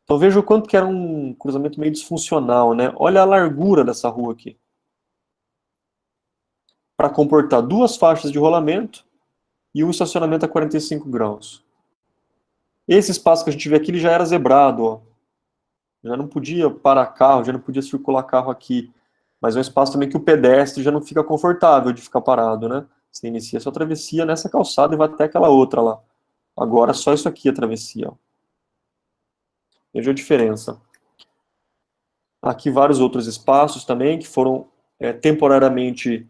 Então veja o quanto que era um cruzamento meio disfuncional, né? Olha a largura dessa rua aqui. Para comportar duas faixas de rolamento e um estacionamento a 45 graus. Esse espaço que a gente vê aqui, ele já era zebrado, ó. Já não podia parar carro, já não podia circular carro aqui. Mas é um espaço também que o pedestre já não fica confortável de ficar parado, né? Você inicia a sua travessia nessa calçada e vai até aquela outra lá. Agora só isso aqui é travessia, ó. Veja a diferença. Aqui vários outros espaços também que foram temporariamente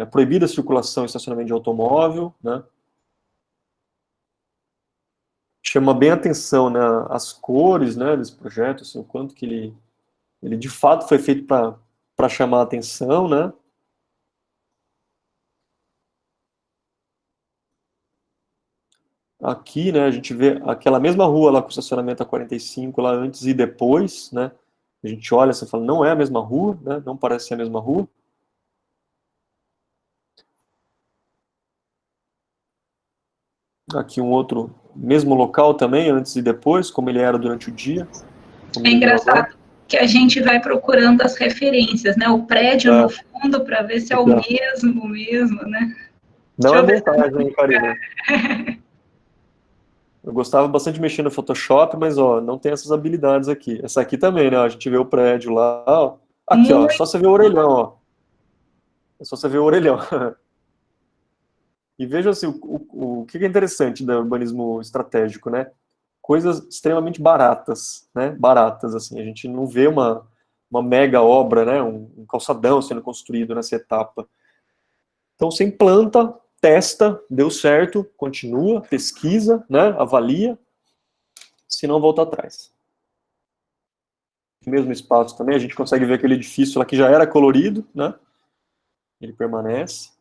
proibida a circulação e estacionamento de automóvel, né? Chama bem a atenção, né, as cores, né, desse projeto, assim, o quanto que ele de fato foi feito para chamar a atenção, né? Aqui, né, a gente vê aquela mesma rua lá com o estacionamento a 45 lá antes e depois, né? A gente olha e fala, não é a mesma rua, né? Não parece ser a mesma rua. Aqui um outro, mesmo local também, antes e depois, como ele era durante o dia. É engraçado que a gente vai procurando as referências, né? O prédio no fundo para ver se é o mesmo, né? Não é montagem, hein, Karina? Eu gostava bastante de mexer no Photoshop, mas, ó, não tem essas habilidades aqui. Essa aqui também, né? A gente vê o prédio lá, ó. Aqui, ó, só você ver o orelhão, ó. É só você ver o orelhão. E veja, assim, o que é interessante do urbanismo estratégico, né? Coisas extremamente baratas, né? Baratas, assim. A gente não vê uma mega obra, né? Um calçadão sendo construído nessa etapa. Então, você implanta, testa, deu certo, continua, pesquisa, né? Avalia, se não volta atrás. No mesmo espaço também, a gente consegue ver aquele edifício lá que já era colorido, né? Ele permanece.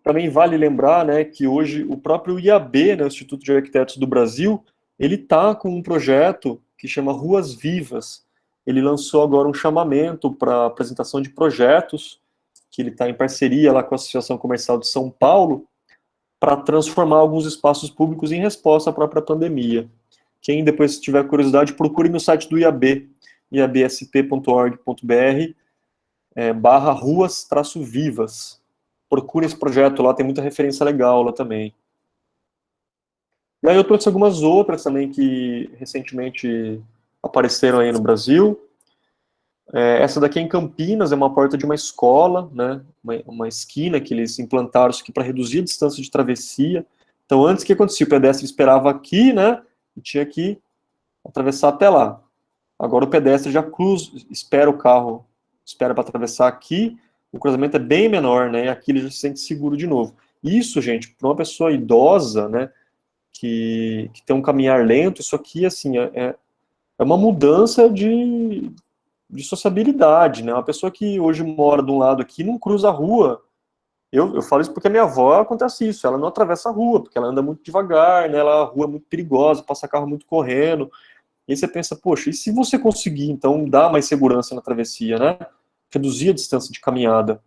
Também vale lembrar, né, que hoje o próprio IAB, né, o Instituto de Arquitetos do Brasil, ele está com um projeto que chama Ruas Vivas. Ele lançou agora um chamamento para apresentação de projetos, que ele está em parceria lá com a Associação Comercial de São Paulo, para transformar alguns espaços públicos em resposta à própria pandemia. Quem depois tiver curiosidade, procure no site do IAB, iabsp.org.br, / ruas-vivas. Procure esse projeto lá, tem muita referência legal lá também. E aí eu trouxe algumas outras também que recentemente apareceram aí no Brasil. Essa daqui é em Campinas, é uma porta de uma escola, né? Uma esquina que eles implantaram isso aqui para reduzir a distância de travessia. Então, antes, o que acontecia? O pedestre esperava aqui, né? E tinha que atravessar até lá. Agora o pedestre já cruza, espera o carro, espera para atravessar aqui, o cruzamento é bem menor, né? E aqui ele já se sente seguro de novo. Isso, gente, para uma pessoa idosa, né? Que tem um caminhar lento, isso aqui, assim, é uma mudança de sociabilidade, né? Uma pessoa que hoje mora de um lado aqui não cruza a rua. Eu falo isso porque a minha avó acontece isso, ela não atravessa a rua, porque ela anda muito devagar, né? A rua é muito perigosa, passa carro muito correndo. E aí você pensa, poxa, e se você conseguir, então, dar mais segurança na travessia, né? Reduzir a distância de caminhada.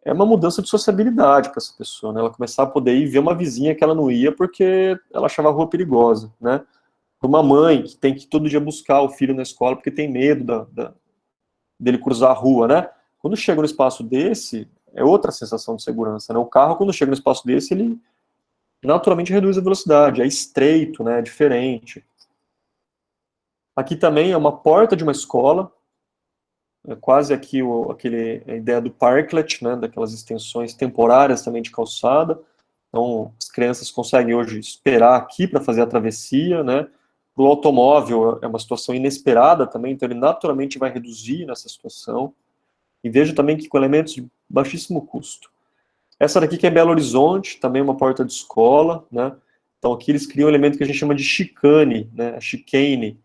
É uma mudança de sociabilidade para essa pessoa, né? Ela começar a poder ir ver uma vizinha que ela não ia porque ela achava a rua perigosa, né? Uma mãe que tem que todo dia buscar o filho na escola porque tem medo dele cruzar a rua, né? Quando chega no espaço desse, é outra sensação de segurança, né? O carro, quando chega no espaço desse, ele naturalmente reduz a velocidade, é estreito, né? É diferente. Aqui também é uma porta de uma escola, é quase aqui a ideia do parklet, né, daquelas extensões temporárias também de calçada. Então, as crianças conseguem hoje esperar aqui para fazer a travessia, né? Para o automóvel é uma situação inesperada também, então ele naturalmente vai reduzir nessa situação. E vejo também que com elementos de baixíssimo custo. Essa daqui que é Belo Horizonte, também uma porta de escola, né? Então aqui eles criam um elemento que a gente chama de chicane, né? A chicane,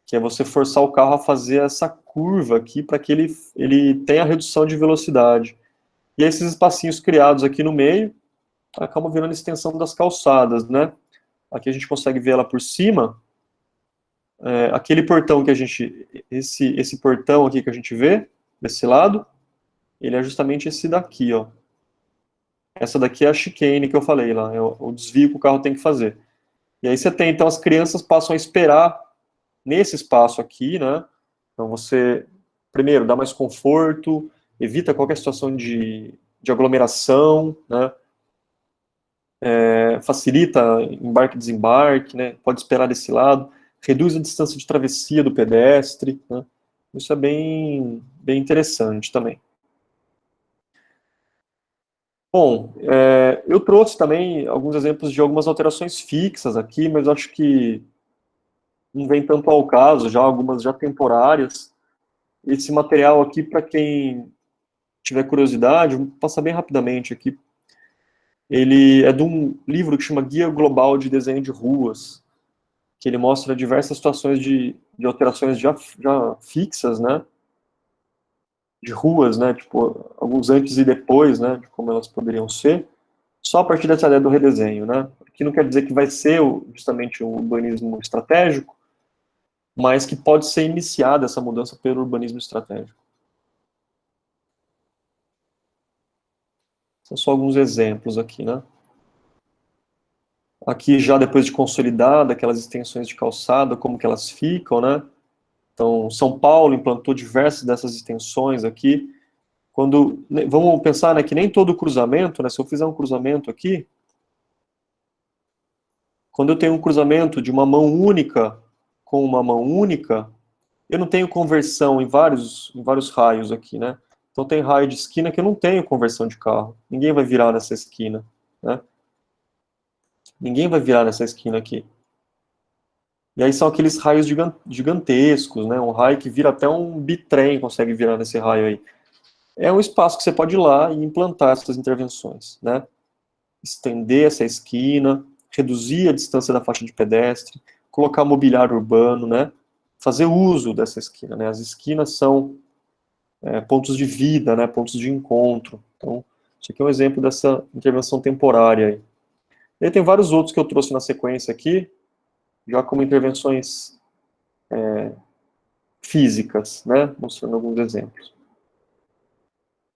que é você forçar o carro a fazer essa curva aqui para que ele tenha a redução de velocidade. E esses espacinhos criados aqui no meio acabam virando extensão das calçadas, né? Aqui a gente consegue ver ela por cima. Aquele portão que a gente... Esse portão aqui que a gente vê, desse lado, ele é justamente esse daqui, ó. Essa daqui é a chicane que eu falei lá, é o desvio que o carro tem que fazer. E aí você tem, então, as crianças passam a esperar nesse espaço aqui, né? Então você, primeiro, dá mais conforto, evita qualquer situação de aglomeração, né? Facilita embarque e desembarque, né? Pode esperar desse lado, reduz a distância de travessia do pedestre, né? Isso é bem interessante também. Bom, eu trouxe também alguns exemplos de algumas alterações fixas aqui, mas acho que não vem tanto ao caso, já algumas já temporárias. Esse material aqui, para quem tiver curiosidade, vou passar bem rapidamente aqui. Ele é de um livro que chama Guia Global de Desenho de Ruas, que ele mostra diversas situações de alterações já fixas, né, de ruas, né, tipo, alguns antes e depois, né, de como elas poderiam ser, só a partir dessa ideia do redesenho, né, que não quer dizer que vai ser justamente o urbanismo estratégico, mas que pode ser iniciada essa mudança pelo urbanismo estratégico. São só alguns exemplos aqui, né. Aqui já depois de consolidada, aquelas extensões de calçada, como que elas ficam, né. Então, São Paulo implantou diversas dessas extensões aqui. Vamos pensar, né, que nem todo cruzamento, né, se eu fizer um cruzamento aqui, quando eu tenho um cruzamento de uma mão única com uma mão única, eu não tenho conversão em vários raios aqui, né? Então tem raio de esquina que eu não tenho conversão de carro. Ninguém vai virar nessa esquina, né? Ninguém vai virar nessa esquina aqui. E aí são aqueles raios gigantescos, né? Um raio que vira até um bitrem consegue virar nesse raio aí. É um espaço que você pode ir lá e implantar essas intervenções, né? Estender essa esquina, reduzir a distância da faixa de pedestre, colocar mobiliário urbano, né? Fazer uso dessa esquina, né? As esquinas são pontos de vida, né? Pontos de encontro. Então, isso aqui é um exemplo dessa intervenção temporária aí. E aí tem vários outros que eu trouxe na sequência aqui, já como intervenções físicas, né? Mostrando alguns exemplos.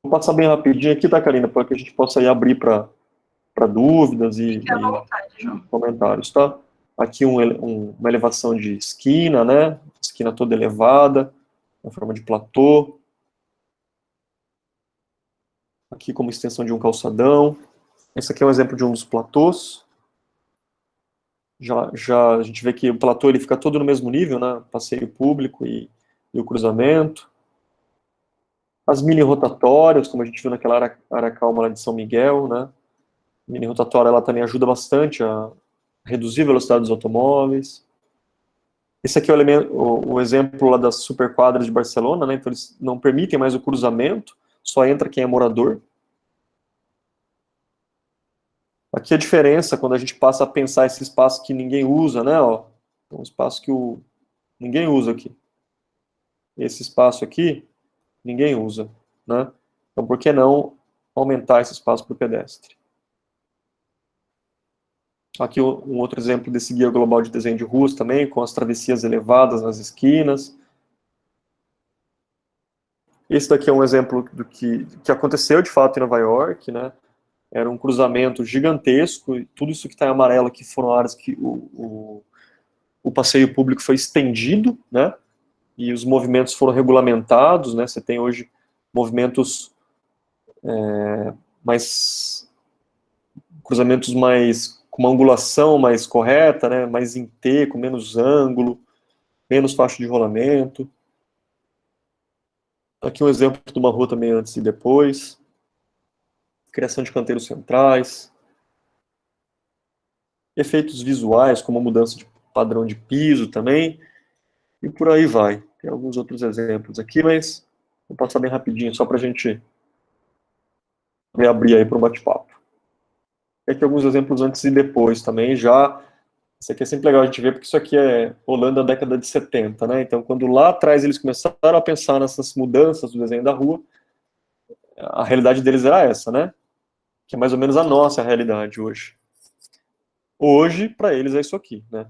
Vou passar bem rapidinho aqui, tá, Karina? Para que a gente possa ir abrir para dúvidas e comentários, tá? Aqui uma elevação de esquina, né? Esquina toda elevada, na forma de platô. Aqui como extensão de um calçadão. Esse aqui é um exemplo de um dos platôs. Já a gente vê que o platô ele fica todo no mesmo nível, né? Passeio público e o cruzamento. As mini rotatórias, como a gente viu naquela área calma lá de São Miguel, né? A mini rotatória ela também ajuda bastante a reduzir a velocidade dos automóveis. Esse aqui é o exemplo lá das superquadras de Barcelona, né? Então eles não permitem mais o cruzamento, só entra quem é morador. Aqui a diferença, quando a gente passa a pensar esse espaço que ninguém usa, né? Ó, um espaço que ninguém usa aqui. Esse espaço aqui, ninguém usa, né? Então por que não aumentar esse espaço para o pedestre? Aqui um outro exemplo desse guia global de desenho de ruas também, com as travessias elevadas nas esquinas. Esse daqui é um exemplo do que aconteceu de fato em Nova York, né? Era um cruzamento gigantesco, e tudo isso que está em amarelo aqui foram áreas que o passeio público foi estendido, né? E os movimentos foram regulamentados, né? Você tem hoje movimentos cruzamentos mais com uma angulação mais correta, né? Mais em T, com menos ângulo, menos faixa de rolamento. Aqui um exemplo de uma rua também antes e depois. Criação de canteiros centrais. Efeitos visuais, como a mudança de padrão de piso também. E por aí vai. Tem alguns outros exemplos aqui, mas vou passar bem rapidinho, só para a gente reabrir aí para um bate-papo. E aqui alguns exemplos antes e depois também, já. Isso aqui é sempre legal a gente ver, porque isso aqui é Holanda da década de 70, né? Então, quando lá atrás eles começaram a pensar nessas mudanças do desenho da rua, a realidade deles era essa, né? Que é mais ou menos a nossa realidade hoje. Hoje, para eles, é isso aqui, né?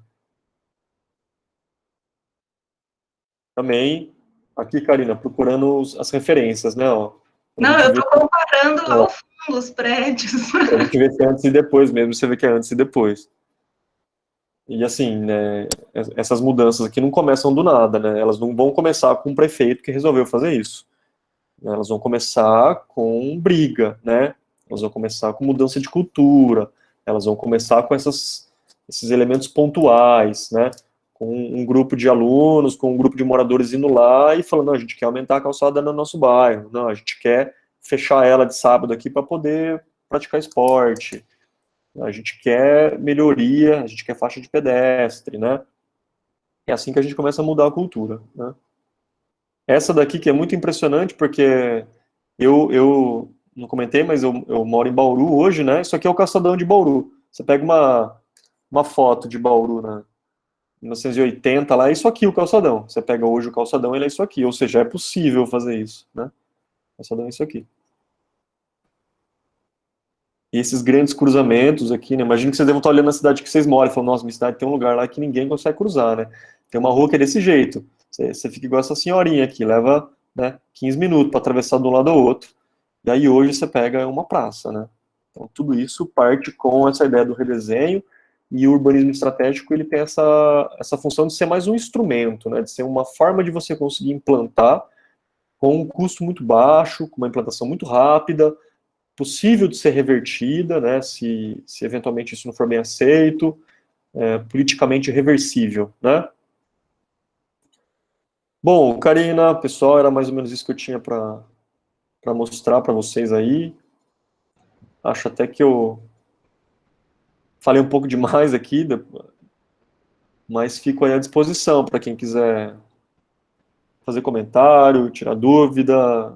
Também, aqui, Karina, procurando as referências, né? Ó, não, eu estou comparando ao fundo os prédios. A gente vê que é antes e depois mesmo, você vê que é antes e depois. E assim, né, essas mudanças aqui não começam do nada, né? Elas não vão começar com um prefeito que resolveu fazer isso. Elas vão começar com briga, né? Elas vão começar com mudança de cultura, elas vão começar com esses elementos pontuais, né? Com um grupo de alunos, com um grupo de moradores indo lá e falando, não, a gente quer aumentar a calçada no nosso bairro, não, a gente quer fechar ela de sábado aqui para poder praticar esporte, a gente quer melhoria, a gente quer faixa de pedestre, né? É assim que a gente começa a mudar a cultura, né? Essa daqui que é muito impressionante, porque eu não comentei, mas eu moro em Bauru hoje, né? Isso aqui é o calçadão de Bauru. Você pega uma foto de Bauru, né? 1980 lá, é isso aqui o calçadão. Você pega hoje o calçadão, ele é isso aqui. Ou seja, é possível fazer isso, né? O calçadão é isso aqui. E esses grandes cruzamentos aqui, né? Imagino que vocês devem estar olhando na cidade que vocês moram e falando, nossa, minha cidade tem um lugar lá que ninguém consegue cruzar, né? Tem uma rua que é desse jeito. Você fica igual essa senhorinha aqui, leva, né, 15 minutos para atravessar de um lado ao outro. E aí hoje você pega uma praça, né? Então tudo isso parte com essa ideia do redesenho, e o urbanismo estratégico ele tem essa função de ser mais um instrumento, né? De ser uma forma de você conseguir implantar com um custo muito baixo, com uma implantação muito rápida, possível de ser revertida, né, se eventualmente isso não for bem aceito, politicamente reversível, né? Bom, Karina, pessoal, era mais ou menos isso que eu tinha para mostrar para vocês aí. Acho até que eu falei um pouco demais aqui, mas fico aí à disposição para quem quiser fazer comentário, tirar dúvida,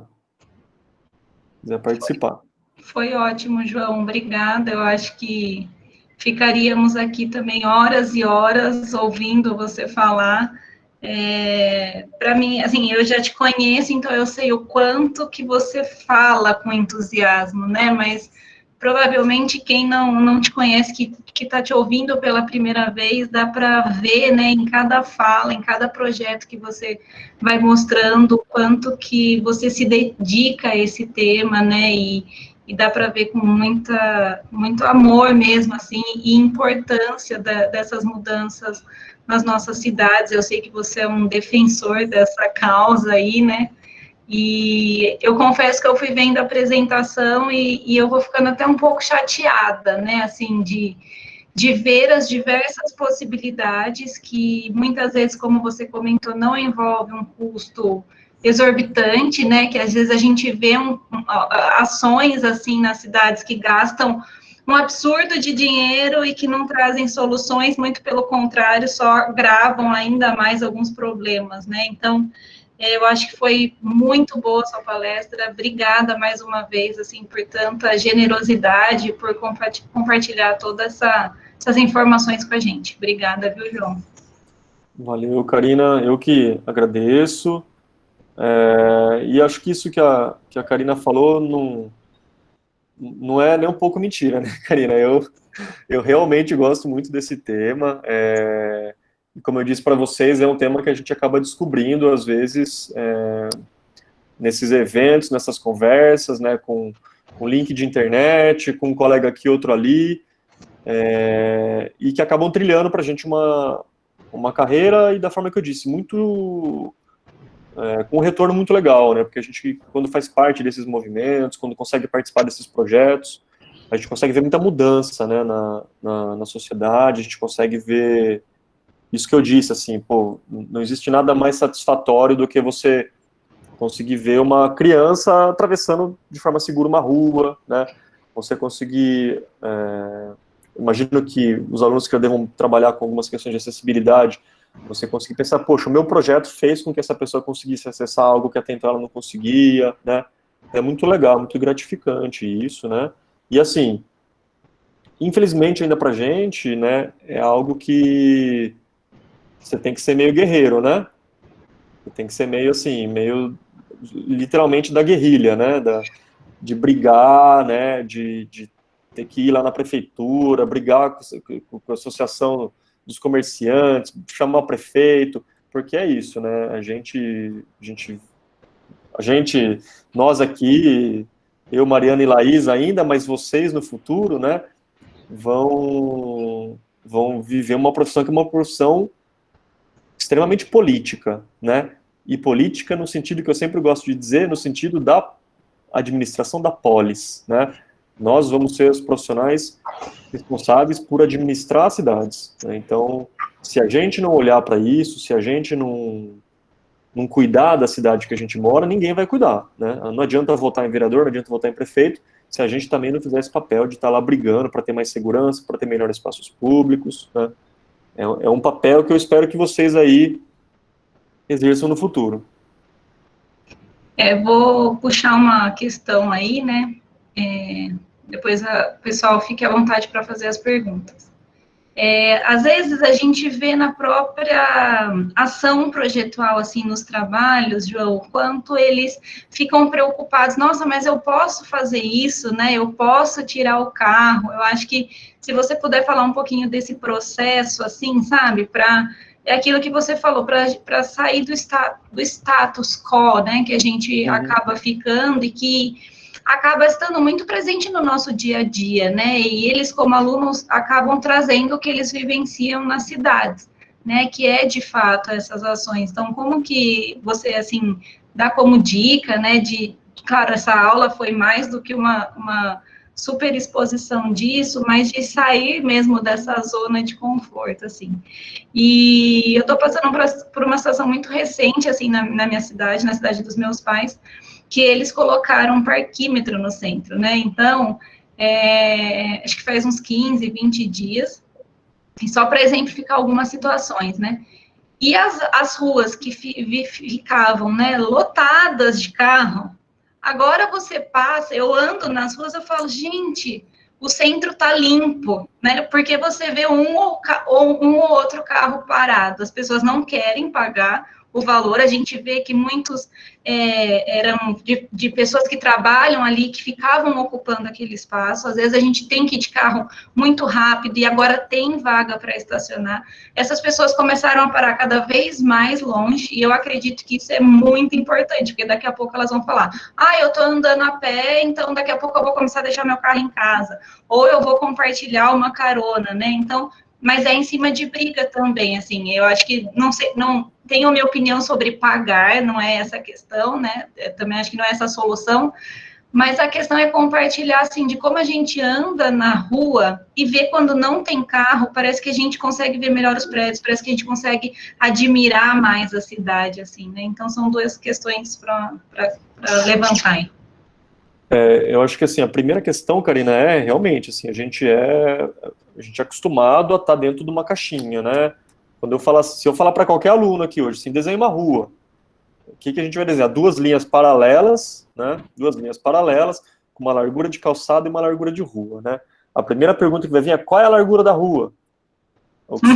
quiser participar. Foi ótimo, João, obrigada. Eu acho que ficaríamos aqui também horas e horas ouvindo você falar. Para mim, assim, eu já te conheço, então eu sei o quanto que você fala com entusiasmo, né? Mas provavelmente quem não te conhece, que está te ouvindo pela primeira vez, dá para ver, né, em cada fala, em cada projeto que você vai mostrando, o quanto que você se dedica a esse tema, né? E dá para ver com muito amor mesmo, assim, e importância dessas mudanças nas nossas cidades. Eu sei que você é um defensor dessa causa aí, né? E eu confesso que eu fui vendo a apresentação e eu vou ficando até um pouco chateada, né? Assim, de ver as diversas possibilidades que muitas vezes, como você comentou, não envolve um custo exorbitante, né, que às vezes a gente vê ações assim nas cidades que gastam um absurdo de dinheiro e que não trazem soluções, muito pelo contrário, só agravam ainda mais alguns problemas, né, então eu acho que foi muito boa a sua palestra, obrigada mais uma vez, assim, por tanta generosidade, por compartilhar todas essas informações com a gente. Obrigada, viu, João? Valeu, Karina, eu que agradeço. E acho que isso que a Karina falou não é nem um pouco mentira, né, Karina? Eu realmente gosto muito desse tema. E como eu disse para vocês, é um tema que a gente acaba descobrindo, às vezes, nesses eventos, nessas conversas, né, com link de internet, com um colega aqui, outro ali, e que acabam trilhando para a gente uma carreira, e da forma que eu disse, muito... com um retorno muito legal, né? Porque a gente, quando faz parte desses movimentos, quando consegue participar desses projetos, a gente consegue ver muita mudança, né, na sociedade, a gente consegue ver isso que eu disse, assim, pô, não existe nada mais satisfatório do que você conseguir ver uma criança atravessando de forma segura uma rua, né? Você conseguir... imagino que os alunos que devam trabalhar com algumas questões de acessibilidade, você conseguir pensar, poxa, o meu projeto fez com que essa pessoa conseguisse acessar algo que até então ela não conseguia, né? É muito legal, muito gratificante isso, né? E assim, infelizmente ainda pra gente, né, é algo que você tem que ser meio guerreiro, né? Você tem que ser meio assim, meio literalmente da guerrilha, né? De brigar, né? De ter que ir lá na prefeitura, brigar com a associação dos comerciantes, chamar o prefeito, porque é isso, né? Nós aqui, eu, Mariana e Laís ainda, mas vocês no futuro, né? Vão viver uma profissão que é uma profissão extremamente política, né? E política no sentido que eu sempre gosto de dizer, no sentido da administração da polis, né? Nós vamos ser os profissionais responsáveis por administrar as cidades, né? Então, se a gente não olhar para isso, se a gente não cuidar da cidade que a gente mora, ninguém vai cuidar, né? Não adianta votar em vereador, não adianta votar em prefeito, se a gente também não fizer esse papel de estar lá brigando para ter mais segurança, para ter melhores espaços públicos, né? É um papel que eu espero que vocês aí exerçam no futuro. Vou puxar uma questão aí, né? Depois o pessoal fique à vontade para fazer as perguntas. Às vezes a gente vê na própria ação projetual, assim, nos trabalhos, João, quanto eles ficam preocupados, nossa, mas eu posso fazer isso, né? Eu posso tirar o carro. Eu acho que se você puder falar um pouquinho desse processo, assim, sabe, é aquilo que você falou, para sair do status quo, né, que a gente acaba ficando e que acaba estando muito presente no nosso dia a dia, né, e eles, como alunos, acabam trazendo o que eles vivenciam nas cidades, né, que é, de fato, essas ações. Então, como que você, assim, dá como dica, né, claro, essa aula foi mais do que uma super exposição disso, mas de sair mesmo dessa zona de conforto, assim. E eu estou passando por uma situação muito recente, assim, na minha cidade, na cidade dos meus pais, que eles colocaram um parquímetro no centro, né? Então, acho que faz uns 15, 20 dias, e só para exemplificar algumas situações, né? E as ruas que ficavam, né, lotadas de carro, agora você passa, eu ando nas ruas, eu falo, gente, o centro tá limpo, né? Porque você vê um ou outro carro parado, as pessoas não querem pagar o valor, a gente vê que muitos eram de pessoas que trabalham ali, que ficavam ocupando aquele espaço, às vezes a gente tem que ir de carro muito rápido, e agora tem vaga para estacionar. Essas pessoas começaram a parar cada vez mais longe, e eu acredito que isso é muito importante, porque daqui a pouco elas vão falar, eu estou andando a pé, então daqui a pouco eu vou começar a deixar meu carro em casa, ou eu vou compartilhar uma carona, né? Então, mas é em cima de briga também, assim, eu acho que, não tenho a minha opinião sobre pagar, não é essa a questão, né? Eu também acho que não é essa a solução, mas a questão é compartilhar, assim, de como a gente anda na rua e ver quando não tem carro, parece que a gente consegue ver melhor os prédios, parece que a gente consegue admirar mais a cidade, assim, né? Então, são duas questões para levantar aí. Eu acho que, assim, a primeira questão, Karina, realmente, assim, a gente é acostumado a estar dentro de uma caixinha, né? Se eu falar para qualquer aluno aqui hoje, assim, desenha uma rua, o que a gente vai desenhar? Duas linhas paralelas, né? Duas linhas paralelas, com uma largura de calçada e uma largura de rua, né? A primeira pergunta que vai vir é qual é a largura da rua? O que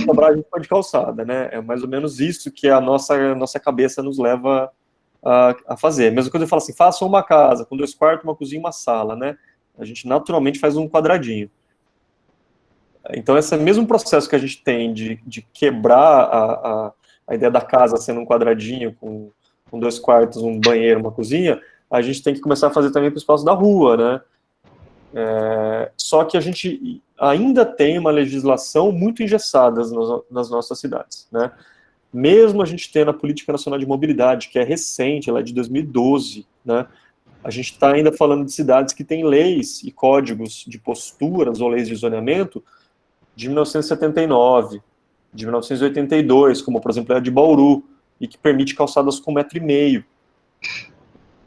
sobrar a gente pode calçada, né? É mais ou menos isso que a nossa cabeça nos leva a fazer. Mesmo quando eu falo assim, faça uma casa com 2 quartos, uma cozinha e uma sala, né? A gente naturalmente faz um quadradinho. Então, esse mesmo processo que a gente tem de quebrar a ideia da casa sendo um quadradinho com 2 quartos, um banheiro, uma cozinha, a gente tem que começar a fazer também para o espaço da rua, né? Só que a gente ainda tem uma legislação muito engessada nas nossas cidades, né? Mesmo a gente tendo a Política Nacional de Mobilidade, que é recente, ela é de 2012, né? A gente está ainda falando de cidades que têm leis e códigos de posturas ou leis de zoneamento de 1979, de 1982, como, por exemplo, a de Bauru, e que permite calçadas com 1,5 metro,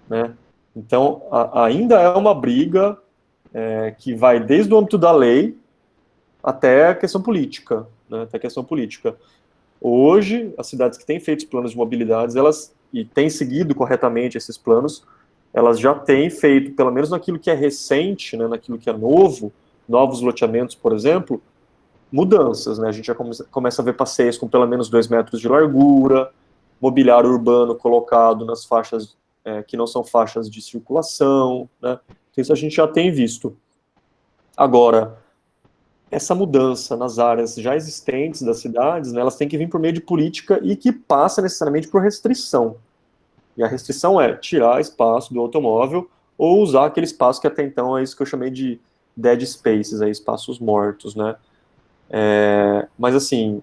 né? Então, ainda é uma briga que vai desde o âmbito da lei até a questão política, né? Até a questão política. Hoje, as cidades que têm feito planos de mobilidade, e têm seguido corretamente esses planos, elas já têm feito, pelo menos naquilo que é recente, né, naquilo que é novo, novos loteamentos, por exemplo, mudanças, né? A gente já começa a ver passeios com pelo menos 2 metros de largura, mobiliário urbano colocado nas faixas que não são faixas de circulação, né? Então, isso a gente já tem visto. Agora, essa mudança nas áreas já existentes das cidades, né, elas têm que vir por meio de política e que passa necessariamente por restrição. E a restrição é tirar espaço do automóvel ou usar aquele espaço que até então é isso que eu chamei de dead spaces, espaços mortos, né? Mas assim,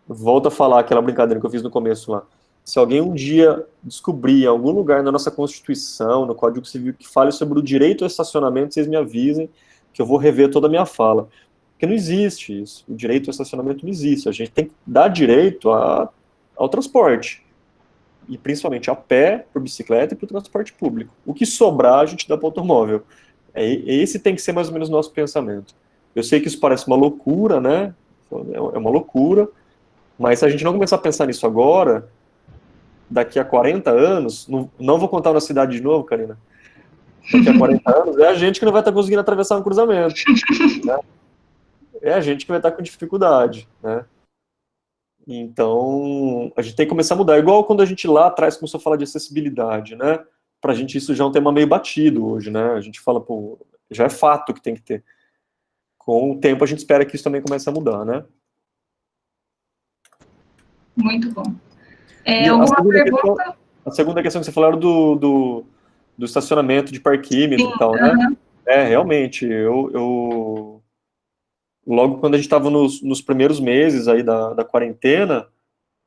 volto a falar aquela brincadeira que eu fiz no começo lá. Se alguém um dia descobrir em algum lugar na nossa Constituição, no Código Civil, que fale sobre o direito ao estacionamento, vocês me avisem que eu vou rever toda a minha fala. Porque não existe isso. O direito ao estacionamento não existe. A gente tem que dar direito ao transporte. E principalmente a pé, por bicicleta e para o transporte público. O que sobrar, a gente dá para o automóvel. Esse tem que ser mais ou menos o nosso pensamento. Eu sei que isso parece uma loucura, né? É uma loucura, mas se a gente não começar a pensar nisso agora, daqui a 40 anos, não vou contar na cidade de novo, Karina, daqui a 40 anos, é a gente que não vai estar conseguindo atravessar um cruzamento, né? É a gente que vai estar com dificuldade, né? Então, a gente tem que começar a mudar. Igual quando a gente lá atrás começou a falar de acessibilidade, né? Pra gente isso já é um tema meio batido hoje, né? A gente fala, pô, já é fato que tem que ter. Com o tempo a gente espera que isso também comece a mudar, né? Muito bom. E Alguma pergunta? a segunda questão que você falou era do estacionamento de parquímetro Sim, e tal, né? Realmente, logo quando a gente estava nos primeiros meses aí da quarentena,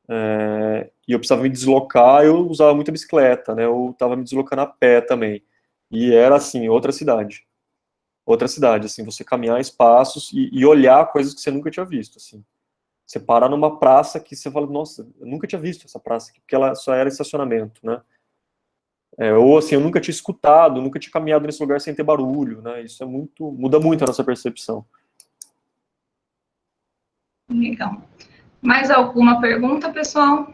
e eu precisava me deslocar, eu usava muita bicicleta, né? Eu estava me deslocando a pé também. E era, assim, outra cidade, assim, você caminhar espaços e olhar coisas que você nunca tinha visto, assim. Você parar numa praça que você fala, nossa, eu nunca tinha visto essa praça aqui, porque ela só era estacionamento, né? Ou assim, eu nunca tinha escutado, nunca tinha caminhado nesse lugar sem ter barulho, né? Isso muda muito a nossa percepção. Legal. Mais alguma pergunta, pessoal?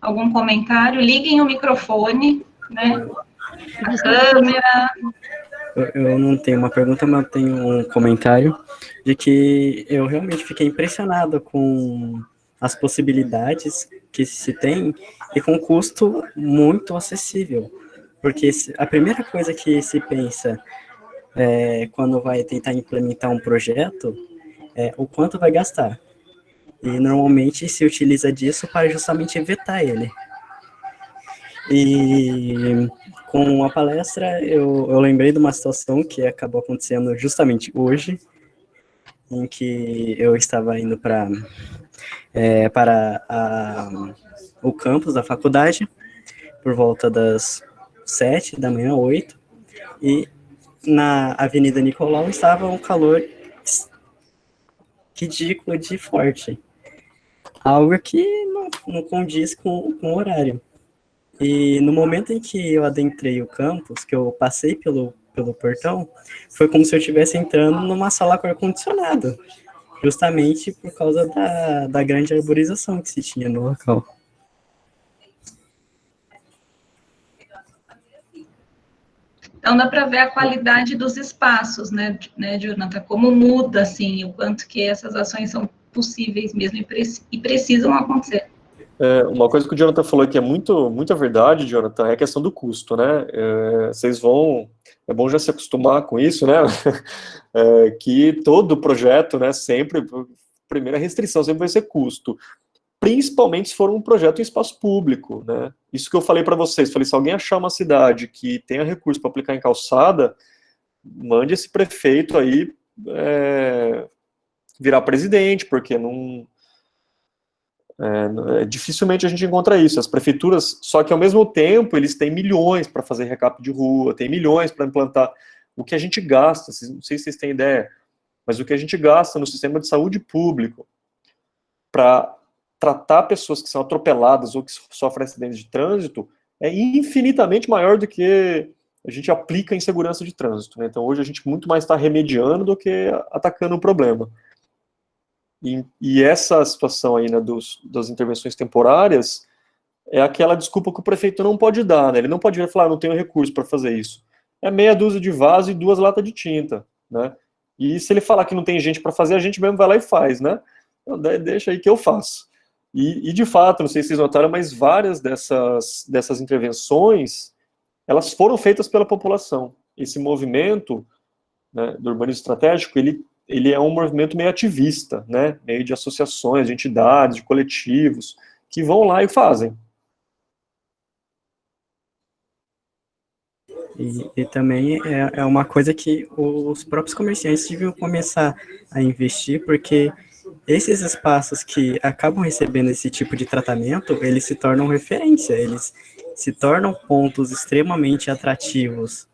Algum comentário? Liguem o microfone, né? Câmera. Eu não tenho uma pergunta, mas eu tenho um comentário de que eu realmente fiquei impressionado com as possibilidades que se tem e com custo muito acessível. Porque a primeira coisa que se pensa quando vai tentar implementar um projeto é o quanto vai gastar. E normalmente se utiliza disso para justamente vetar ele. E com a palestra eu lembrei de uma situação que acabou acontecendo justamente hoje, em que eu estava indo para o campus da faculdade, por volta das 7 da manhã, 8, e na Avenida Nicolau estava um calor ridículo de forte. Algo que não condiz com o horário. E no momento em que eu adentrei o campus, que eu passei pelo portão, foi como se eu estivesse entrando numa sala com ar-condicionado, justamente por causa da grande arborização que se tinha no local. Então, dá para ver a qualidade dos espaços, né, Jonathan? Como muda, assim, o quanto que essas ações são possíveis mesmo e precisam acontecer. Uma coisa que o Jonathan falou que é muita verdade, Jonathan, é a questão do custo, né? É bom já se acostumar com isso, né? Que todo projeto, né, sempre, primeira restrição sempre vai ser custo. Principalmente se for um projeto em espaço público, né? Isso que eu falei para vocês, falei, se alguém achar uma cidade que tenha recurso para aplicar em calçada, mande esse prefeito aí virar presidente, porque dificilmente a gente encontra isso. As prefeituras, só que ao mesmo tempo, eles têm milhões para fazer recap de rua, tem milhões para implantar. O que a gente gasta, não sei se vocês têm ideia, mas o que a gente gasta no sistema de saúde público para tratar pessoas que são atropeladas ou que sofrem acidentes de trânsito é infinitamente maior do que a gente aplica em segurança de trânsito, né? Então hoje a gente muito mais está remediando do que atacando o problema. E essa situação aí, né, das intervenções temporárias é aquela desculpa que o prefeito não pode dar, né? Ele não pode vir e falar, não tenho recurso para fazer isso. É meia dúzia de vaso e 2 latas de tinta, né? E se ele falar que não tem gente para fazer, a gente mesmo vai lá e faz, né? Então, deixa aí que eu faço. E de fato, não sei se vocês notaram, mas várias dessas intervenções, elas foram feitas pela população. Esse movimento, né, do urbanismo estratégico, ele é um movimento meio ativista, né, meio de associações, de entidades, de coletivos, que vão lá e fazem. E também é uma coisa que os próprios comerciantes deviam começar a investir, porque esses espaços que acabam recebendo esse tipo de tratamento, eles se tornam referência, eles se tornam pontos extremamente atrativos.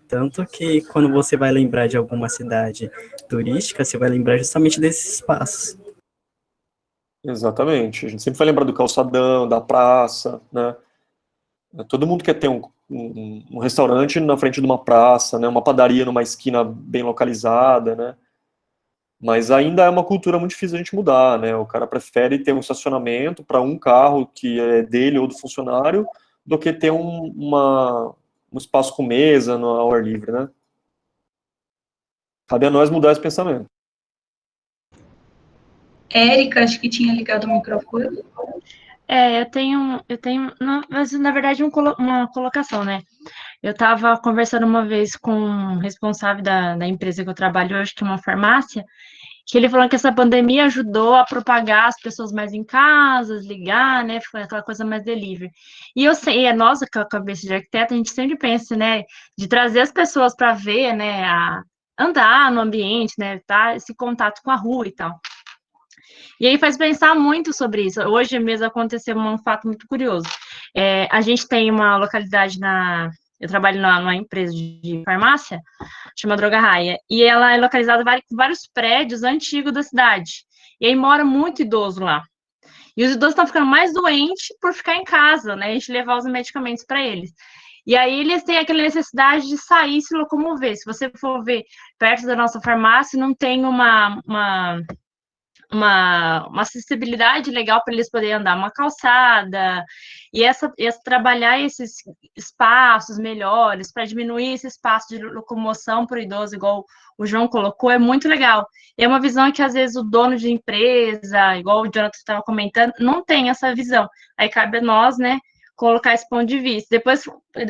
Tanto que quando você vai lembrar de alguma cidade turística, você vai lembrar justamente desses espaços. Exatamente. A gente sempre vai lembrar do calçadão, da praça, né? Todo mundo quer ter um restaurante na frente de uma praça, né? Uma padaria numa esquina bem localizada, né? Mas ainda é uma cultura muito difícil a gente mudar, né? O cara prefere ter um estacionamento para um carro que é dele ou do funcionário, do que ter um espaço com mesa no ao ar livre, né? Cabe a nós mudar esse pensamento. Érica, acho que tinha ligado o microfone. Mas na verdade uma colocação, né? Eu estava conversando uma vez com um responsável da empresa que eu trabalho hoje, que é uma farmácia, que ele falou que essa pandemia ajudou a propagar as pessoas mais em casa, ligar, né? Foi aquela coisa mais delivery. E eu sei, é nossa, com a cabeça de arquiteto, a gente sempre pensa, né? De trazer as pessoas para ver, né? A andar no ambiente, né? Tá, esse contato com a rua e tal. E aí faz pensar muito sobre isso. Hoje mesmo aconteceu um fato muito curioso. A gente tem uma localidade eu trabalho numa empresa de farmácia, chama Droga Raia, e ela é localizada em vários prédios antigos da cidade. E aí mora muito idoso lá. E os idosos estão ficando mais doentes por ficar em casa, né? A gente levar os medicamentos para eles. E aí eles têm aquela necessidade de sair e se locomover. Se você for ver perto da nossa farmácia, não tem uma acessibilidade legal para eles poderem andar, uma calçada, e trabalhar esses espaços melhores para diminuir esse espaço de locomoção para o idoso, igual o João colocou, é muito legal. É uma visão que, às vezes, o dono de empresa, igual o Jonathan estava comentando, não tem essa visão. Aí cabe a nós, né, colocar esse ponto de vista. Depois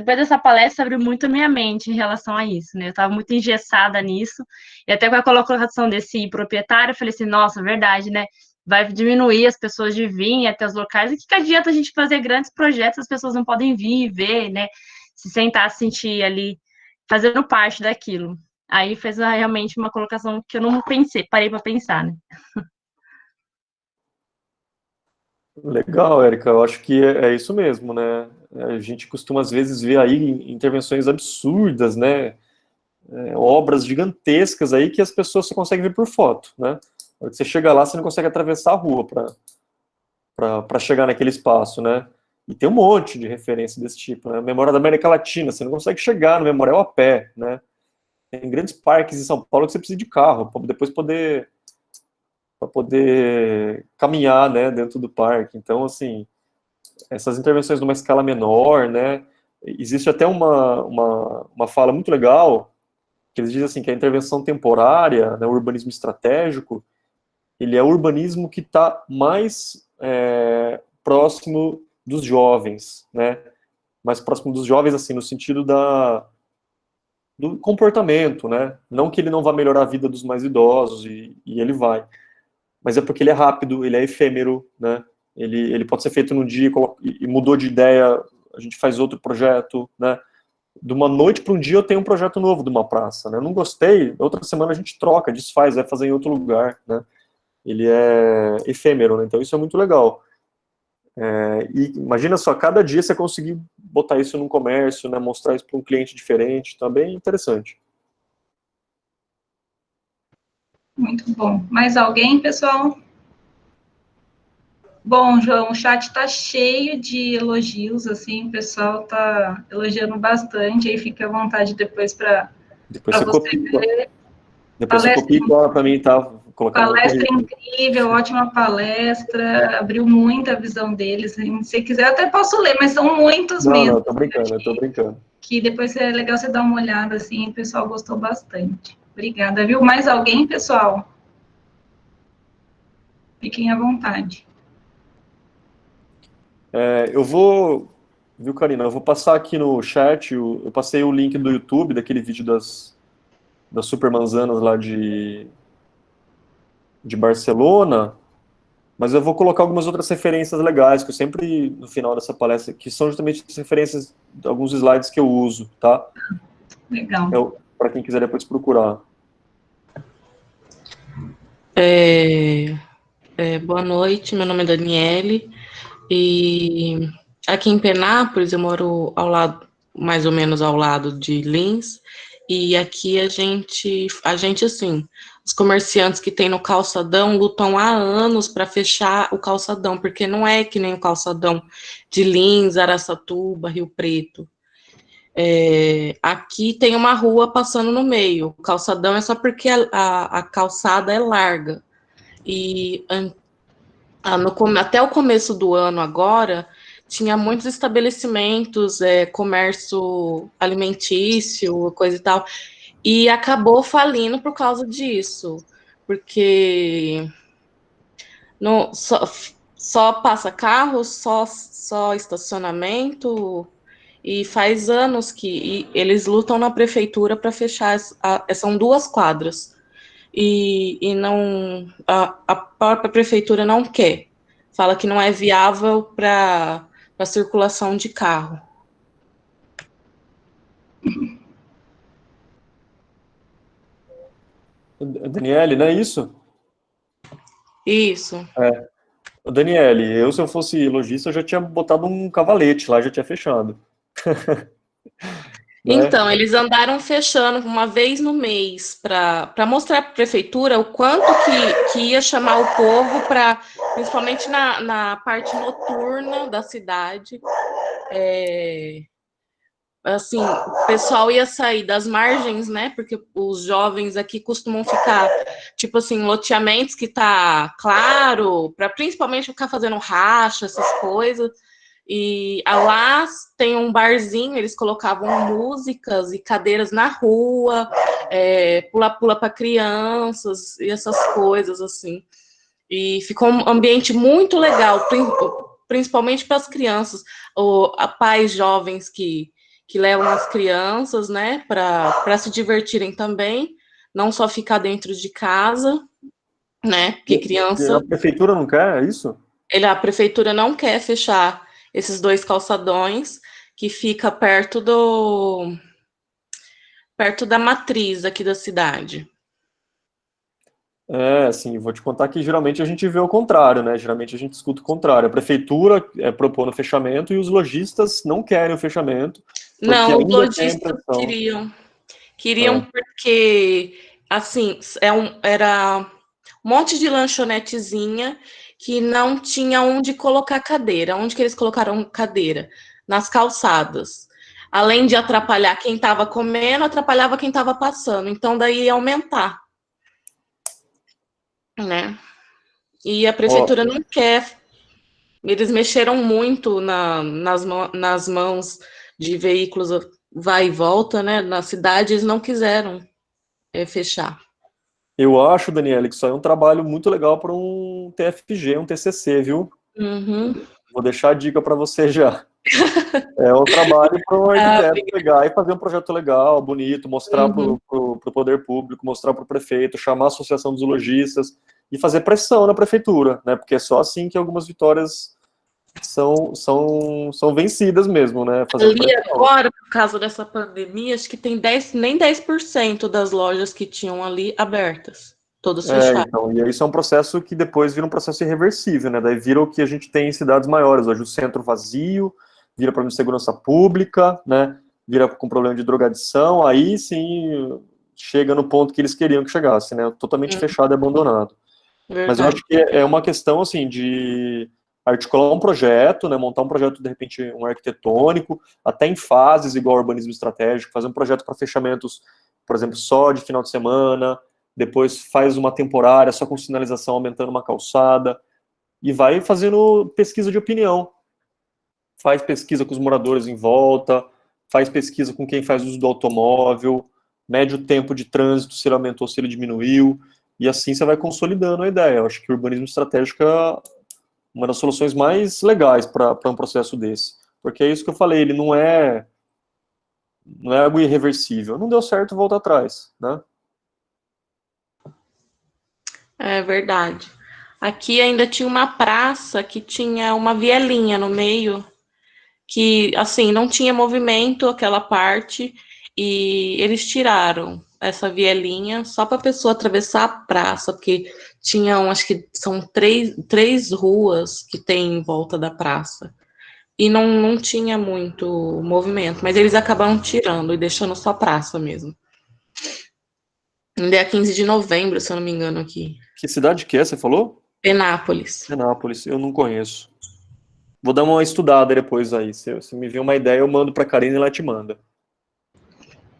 dessa palestra, abriu muito a minha mente em relação a isso, né? Eu estava muito engessada nisso, e até com a colocação desse proprietário, eu falei assim, nossa, verdade, né? Vai diminuir as pessoas de vir até os locais, e que adianta a gente fazer grandes projetos, as pessoas não podem vir, ver, né? Se sentar, se sentir ali, fazendo parte daquilo. Aí fez realmente uma colocação que eu não parei para pensar, né? Legal, Érica, eu acho que é isso mesmo, né? A gente costuma, às vezes, ver aí intervenções absurdas, né? Obras gigantescas aí que as pessoas só conseguem ver por foto, né? Na hora que você chega lá, você não consegue atravessar a rua para chegar naquele espaço, né? E tem um monte de referência desse tipo, né? Memória da América Latina, você não consegue chegar no memorial a pé, né? Tem grandes parques em São Paulo que você precisa de carro para depois poder caminhar, né, dentro do parque. Então, assim, essas intervenções numa escala menor, né, existe até uma fala muito legal, que eles dizem assim, que a intervenção temporária, né, o urbanismo estratégico, ele é o urbanismo que está mais próximo dos jovens, né, mais próximo dos jovens, assim, no sentido do comportamento, né, não que ele não vá melhorar a vida dos mais idosos, e ele vai, mas é porque ele é rápido, ele é efêmero, né? Ele pode ser feito num dia e mudou de ideia, a gente faz outro projeto, né? De uma noite para um dia eu tenho um projeto novo de uma praça, né? Eu não gostei, outra semana a gente troca, desfaz, vai fazer em outro lugar, né? Ele é efêmero, né? Então isso é muito legal. E imagina só, cada dia você conseguir botar isso num comércio, né? Mostrar isso para um cliente diferente, tá bem interessante. Muito bom. Mais alguém, pessoal? Bom, João, o chat está cheio de elogios, assim, o pessoal está elogiando bastante, aí fica à vontade depois para você copia, ver. depois você copia e cola para mim, tá? Palestra incrível, ótima palestra, abriu muito a visão deles. Se você quiser, eu até posso ler, mas são muitos mesmo. Não, tô brincando, eu tô brincando. Que depois é legal você dar uma olhada, assim, o pessoal gostou bastante. Obrigada, viu? Mais alguém, pessoal? Fiquem à vontade. Viu, Karina, eu vou passar aqui no chat, eu passei o link do YouTube, daquele vídeo das super manzanas lá de Barcelona, mas eu vou colocar algumas outras referências legais, que eu sempre, no final dessa palestra, que são justamente as referências de alguns slides que eu uso, tá? Legal. Para quem quiser depois procurar. Boa noite, meu nome é Daniele, e aqui em Penápolis eu moro mais ou menos ao lado de Lins, e aqui a gente assim, os comerciantes que tem no calçadão lutam há anos para fechar o calçadão, porque não é que nem o calçadão de Lins, Araçatuba, Rio Preto. Aqui tem uma rua passando no meio. O calçadão é só porque a calçada é larga. E até o começo do ano agora, tinha muitos estabelecimentos, comércio alimentício, coisa e tal, e acabou falindo por causa disso, porque só passa carro, só estacionamento, e faz anos que eles lutam na prefeitura para fechar, são 2 quadras, e não, a própria prefeitura não quer, fala que não é viável para a circulação de carro. Daniele, não é isso? Isso. Daniele, se eu fosse lojista, eu já tinha botado um cavalete lá, já tinha fechado. Né? Então, eles andaram fechando uma vez no mês para mostrar para a prefeitura o quanto que ia chamar o povo, principalmente na parte noturna da cidade. Assim, o pessoal ia sair das margens, né? Porque os jovens aqui costumam ficar, tipo assim, em loteamentos que tá claro, para principalmente ficar fazendo racha, essas coisas. E lá tem um barzinho, eles colocavam músicas e cadeiras na rua, pula-pula para crianças e essas coisas assim. E ficou um ambiente muito legal, principalmente para as crianças, pais jovens que levam as crianças, né, para se divertirem também, não só ficar dentro de casa, né, porque criança... A prefeitura não quer, é isso? A prefeitura não quer fechar esses 2 calçadões, que fica perto da matriz aqui da cidade. Assim, vou te contar que geralmente a gente vê o contrário, né? Geralmente a gente escuta o contrário. A prefeitura propondo o fechamento e os lojistas não querem o fechamento. Não, os lojistas queriam porque, assim, era um monte de lanchonetezinha que não tinha onde colocar cadeira. Onde que eles colocaram cadeira? Nas calçadas. Além de atrapalhar quem estava comendo, atrapalhava quem estava passando. Então, daí ia aumentar. Né? E a prefeitura não quer. Eles mexeram muito nas mãos de veículos vai e volta, né? Na cidade, eles não quiseram fechar. Eu acho, Daniela, que isso aí é um trabalho muito legal para um TFG, um TCC, viu? Uhum. Vou deixar a dica para você já. É um trabalho para um arquiteto pegar e fazer um projeto legal, bonito, mostrar para o poder público, mostrar para o prefeito, chamar a associação dos lojistas e fazer pressão na prefeitura, né? Porque é só assim que algumas vitórias são vencidas mesmo, né? Ali agora, por causa dessa pandemia, acho que tem nem 10% das lojas que tinham ali abertas. Todas fechadas. Então, e isso é um processo que depois vira um processo irreversível, né? Daí vira o que a gente tem em cidades maiores, hoje o centro vazio, vira problema de segurança pública, né? Vira com problema de drogadição, aí sim chega no ponto que eles queriam que chegasse, né? Totalmente fechado e abandonado. Verdade. Mas eu acho que é uma questão, assim, de articular um projeto, né? Montar um projeto, de repente, um arquitetônico, até em fases, igual ao urbanismo estratégico, fazer um projeto para fechamentos, por exemplo, só de final de semana, depois faz uma temporária só com sinalização aumentando uma calçada, e vai fazendo pesquisa de opinião. Faz pesquisa com os moradores em volta, faz pesquisa com quem faz uso do automóvel, mede o tempo de trânsito, se ele aumentou, se ele diminuiu, e assim você vai consolidando a ideia. Eu acho que o urbanismo estratégico é uma das soluções mais legais para um processo desse. Porque é isso que eu falei, ele não é algo irreversível. Não deu certo, volta atrás, né? É verdade. Aqui ainda tinha uma praça que tinha uma vielinha no meio, que, assim, não tinha movimento aquela parte, e eles tiraram essa vielinha só para a pessoa atravessar a praça, porque tinham, acho que são três ruas que tem em volta da praça, e não tinha muito movimento, mas eles acabaram tirando e deixando só praça mesmo. Ainda é 15 de novembro, se eu não me engano, aqui. Que cidade que é, você falou? Penápolis. Penápolis, eu não conheço. Vou dar uma estudada depois aí. Se me vier uma ideia, eu mando para a Karina e ela te manda.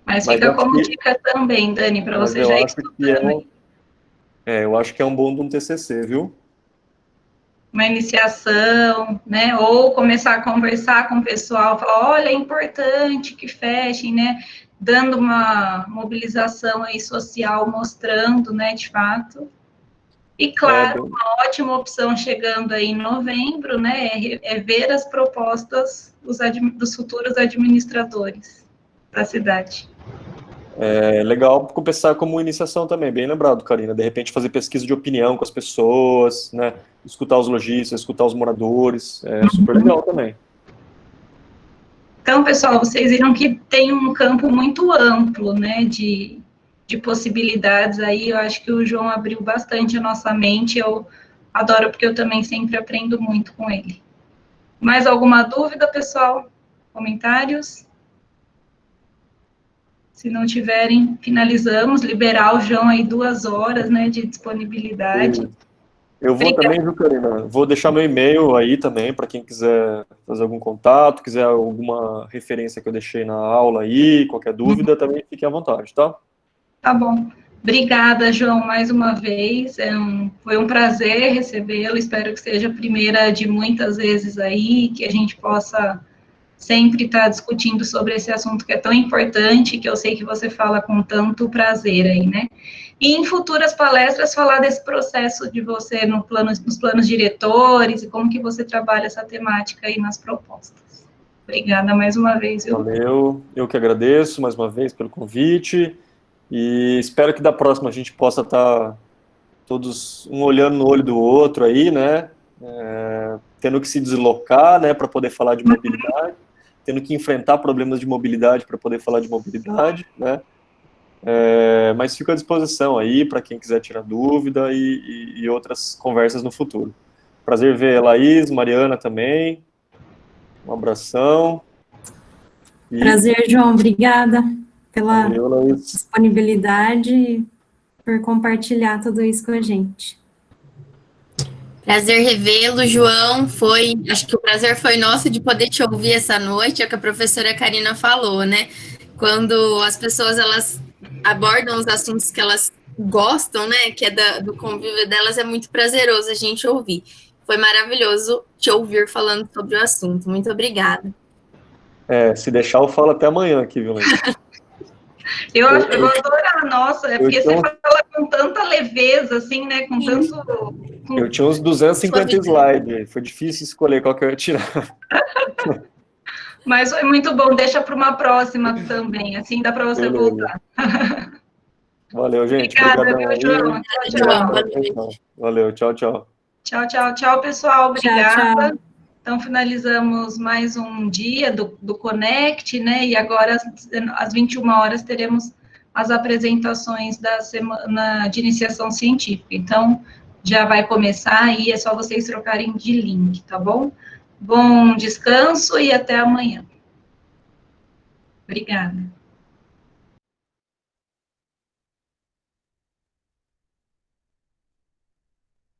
Mas Mas fica acho como que- dica também, Dani, para Mas você eu já ir acho que estudando. eu acho que é um bom de um TCC, viu? Uma iniciação, né? Ou começar a conversar com o pessoal, falar, olha, é importante que fechem, né? Dando uma mobilização aí social, mostrando, né, de fato. E, claro, Bem, uma ótima opção chegando aí em novembro, né, é ver as propostas dos futuros administradores da cidade. é legal começar como iniciação também, bem lembrado, Karina. De repente fazer pesquisa de opinião com as pessoas, né? Escutar os lojistas, escutar os moradores, é super legal também. Então, pessoal, vocês viram que tem um campo muito amplo, né, de possibilidades aí. Eu acho que o João abriu bastante a nossa mente. Eu adoro, porque eu também sempre aprendo muito com ele. Mais alguma dúvida, pessoal? Comentários? Se não tiverem, finalizamos. Liberar o João aí 2 horas, né, de disponibilidade. Eu vou também, viu, Karina? Vou deixar meu e-mail aí também para quem quiser fazer algum contato, quiser alguma referência que eu deixei na aula aí, qualquer dúvida, também fique à vontade, tá? Tá bom. Obrigada, João, mais uma vez. Foi um prazer recebê-lo. Espero que seja a primeira de muitas vezes aí, que a gente possa sempre estar discutindo sobre esse assunto que é tão importante, que eu sei que você fala com tanto prazer aí, né? E em futuras palestras falar desse processo de você nos planos diretores e como que você trabalha essa temática aí nas propostas. Obrigada mais uma vez, viu? Valeu, eu que agradeço mais uma vez pelo convite e espero que da próxima a gente possa estar todos um olhando no olho do outro aí, né? Tendo que se deslocar, né, para poder falar de mobilidade, tendo que enfrentar problemas de mobilidade para poder falar de mobilidade, né? Mas fico à disposição aí para quem quiser tirar dúvida e outras conversas no futuro. Prazer ver a Laís, Mariana também. Um abração. E Prazer, João. Obrigada pela valeu, Laís. disponibilidade e por compartilhar tudo isso com a gente. Prazer revê-lo, João. Acho que o prazer foi nosso de poder te ouvir essa noite, é o que a professora Karina falou, né? Quando as pessoas elas abordam os assuntos que elas gostam, né? Que é do convívio delas, é muito prazeroso a gente ouvir. Foi maravilhoso te ouvir falando sobre o assunto. Muito obrigada. Se deixar, eu falo até amanhã aqui, viu, Laís? Eu vou adorar, nossa, é porque você tinha fala com tanta leveza, assim, né, com tanto... Eu tinha uns 250 slides, foi difícil escolher qual que eu ia tirar. Mas foi muito bom, deixa para uma próxima também, assim dá para você Beleza. voltar. Valeu, gente. Obrigada, Obrigadão viu, João? aí. Tchau, João. tchau. Boa noite. Valeu, tchau, tchau. Tchau, tchau, tchau, pessoal. Obrigada. Tchau. Então, finalizamos mais um dia do Connect, né? E agora, às 21 horas, teremos as apresentações da semana de iniciação científica. Então, já vai começar aí, é só vocês trocarem de link, tá bom? Bom descanso e até amanhã. Obrigada.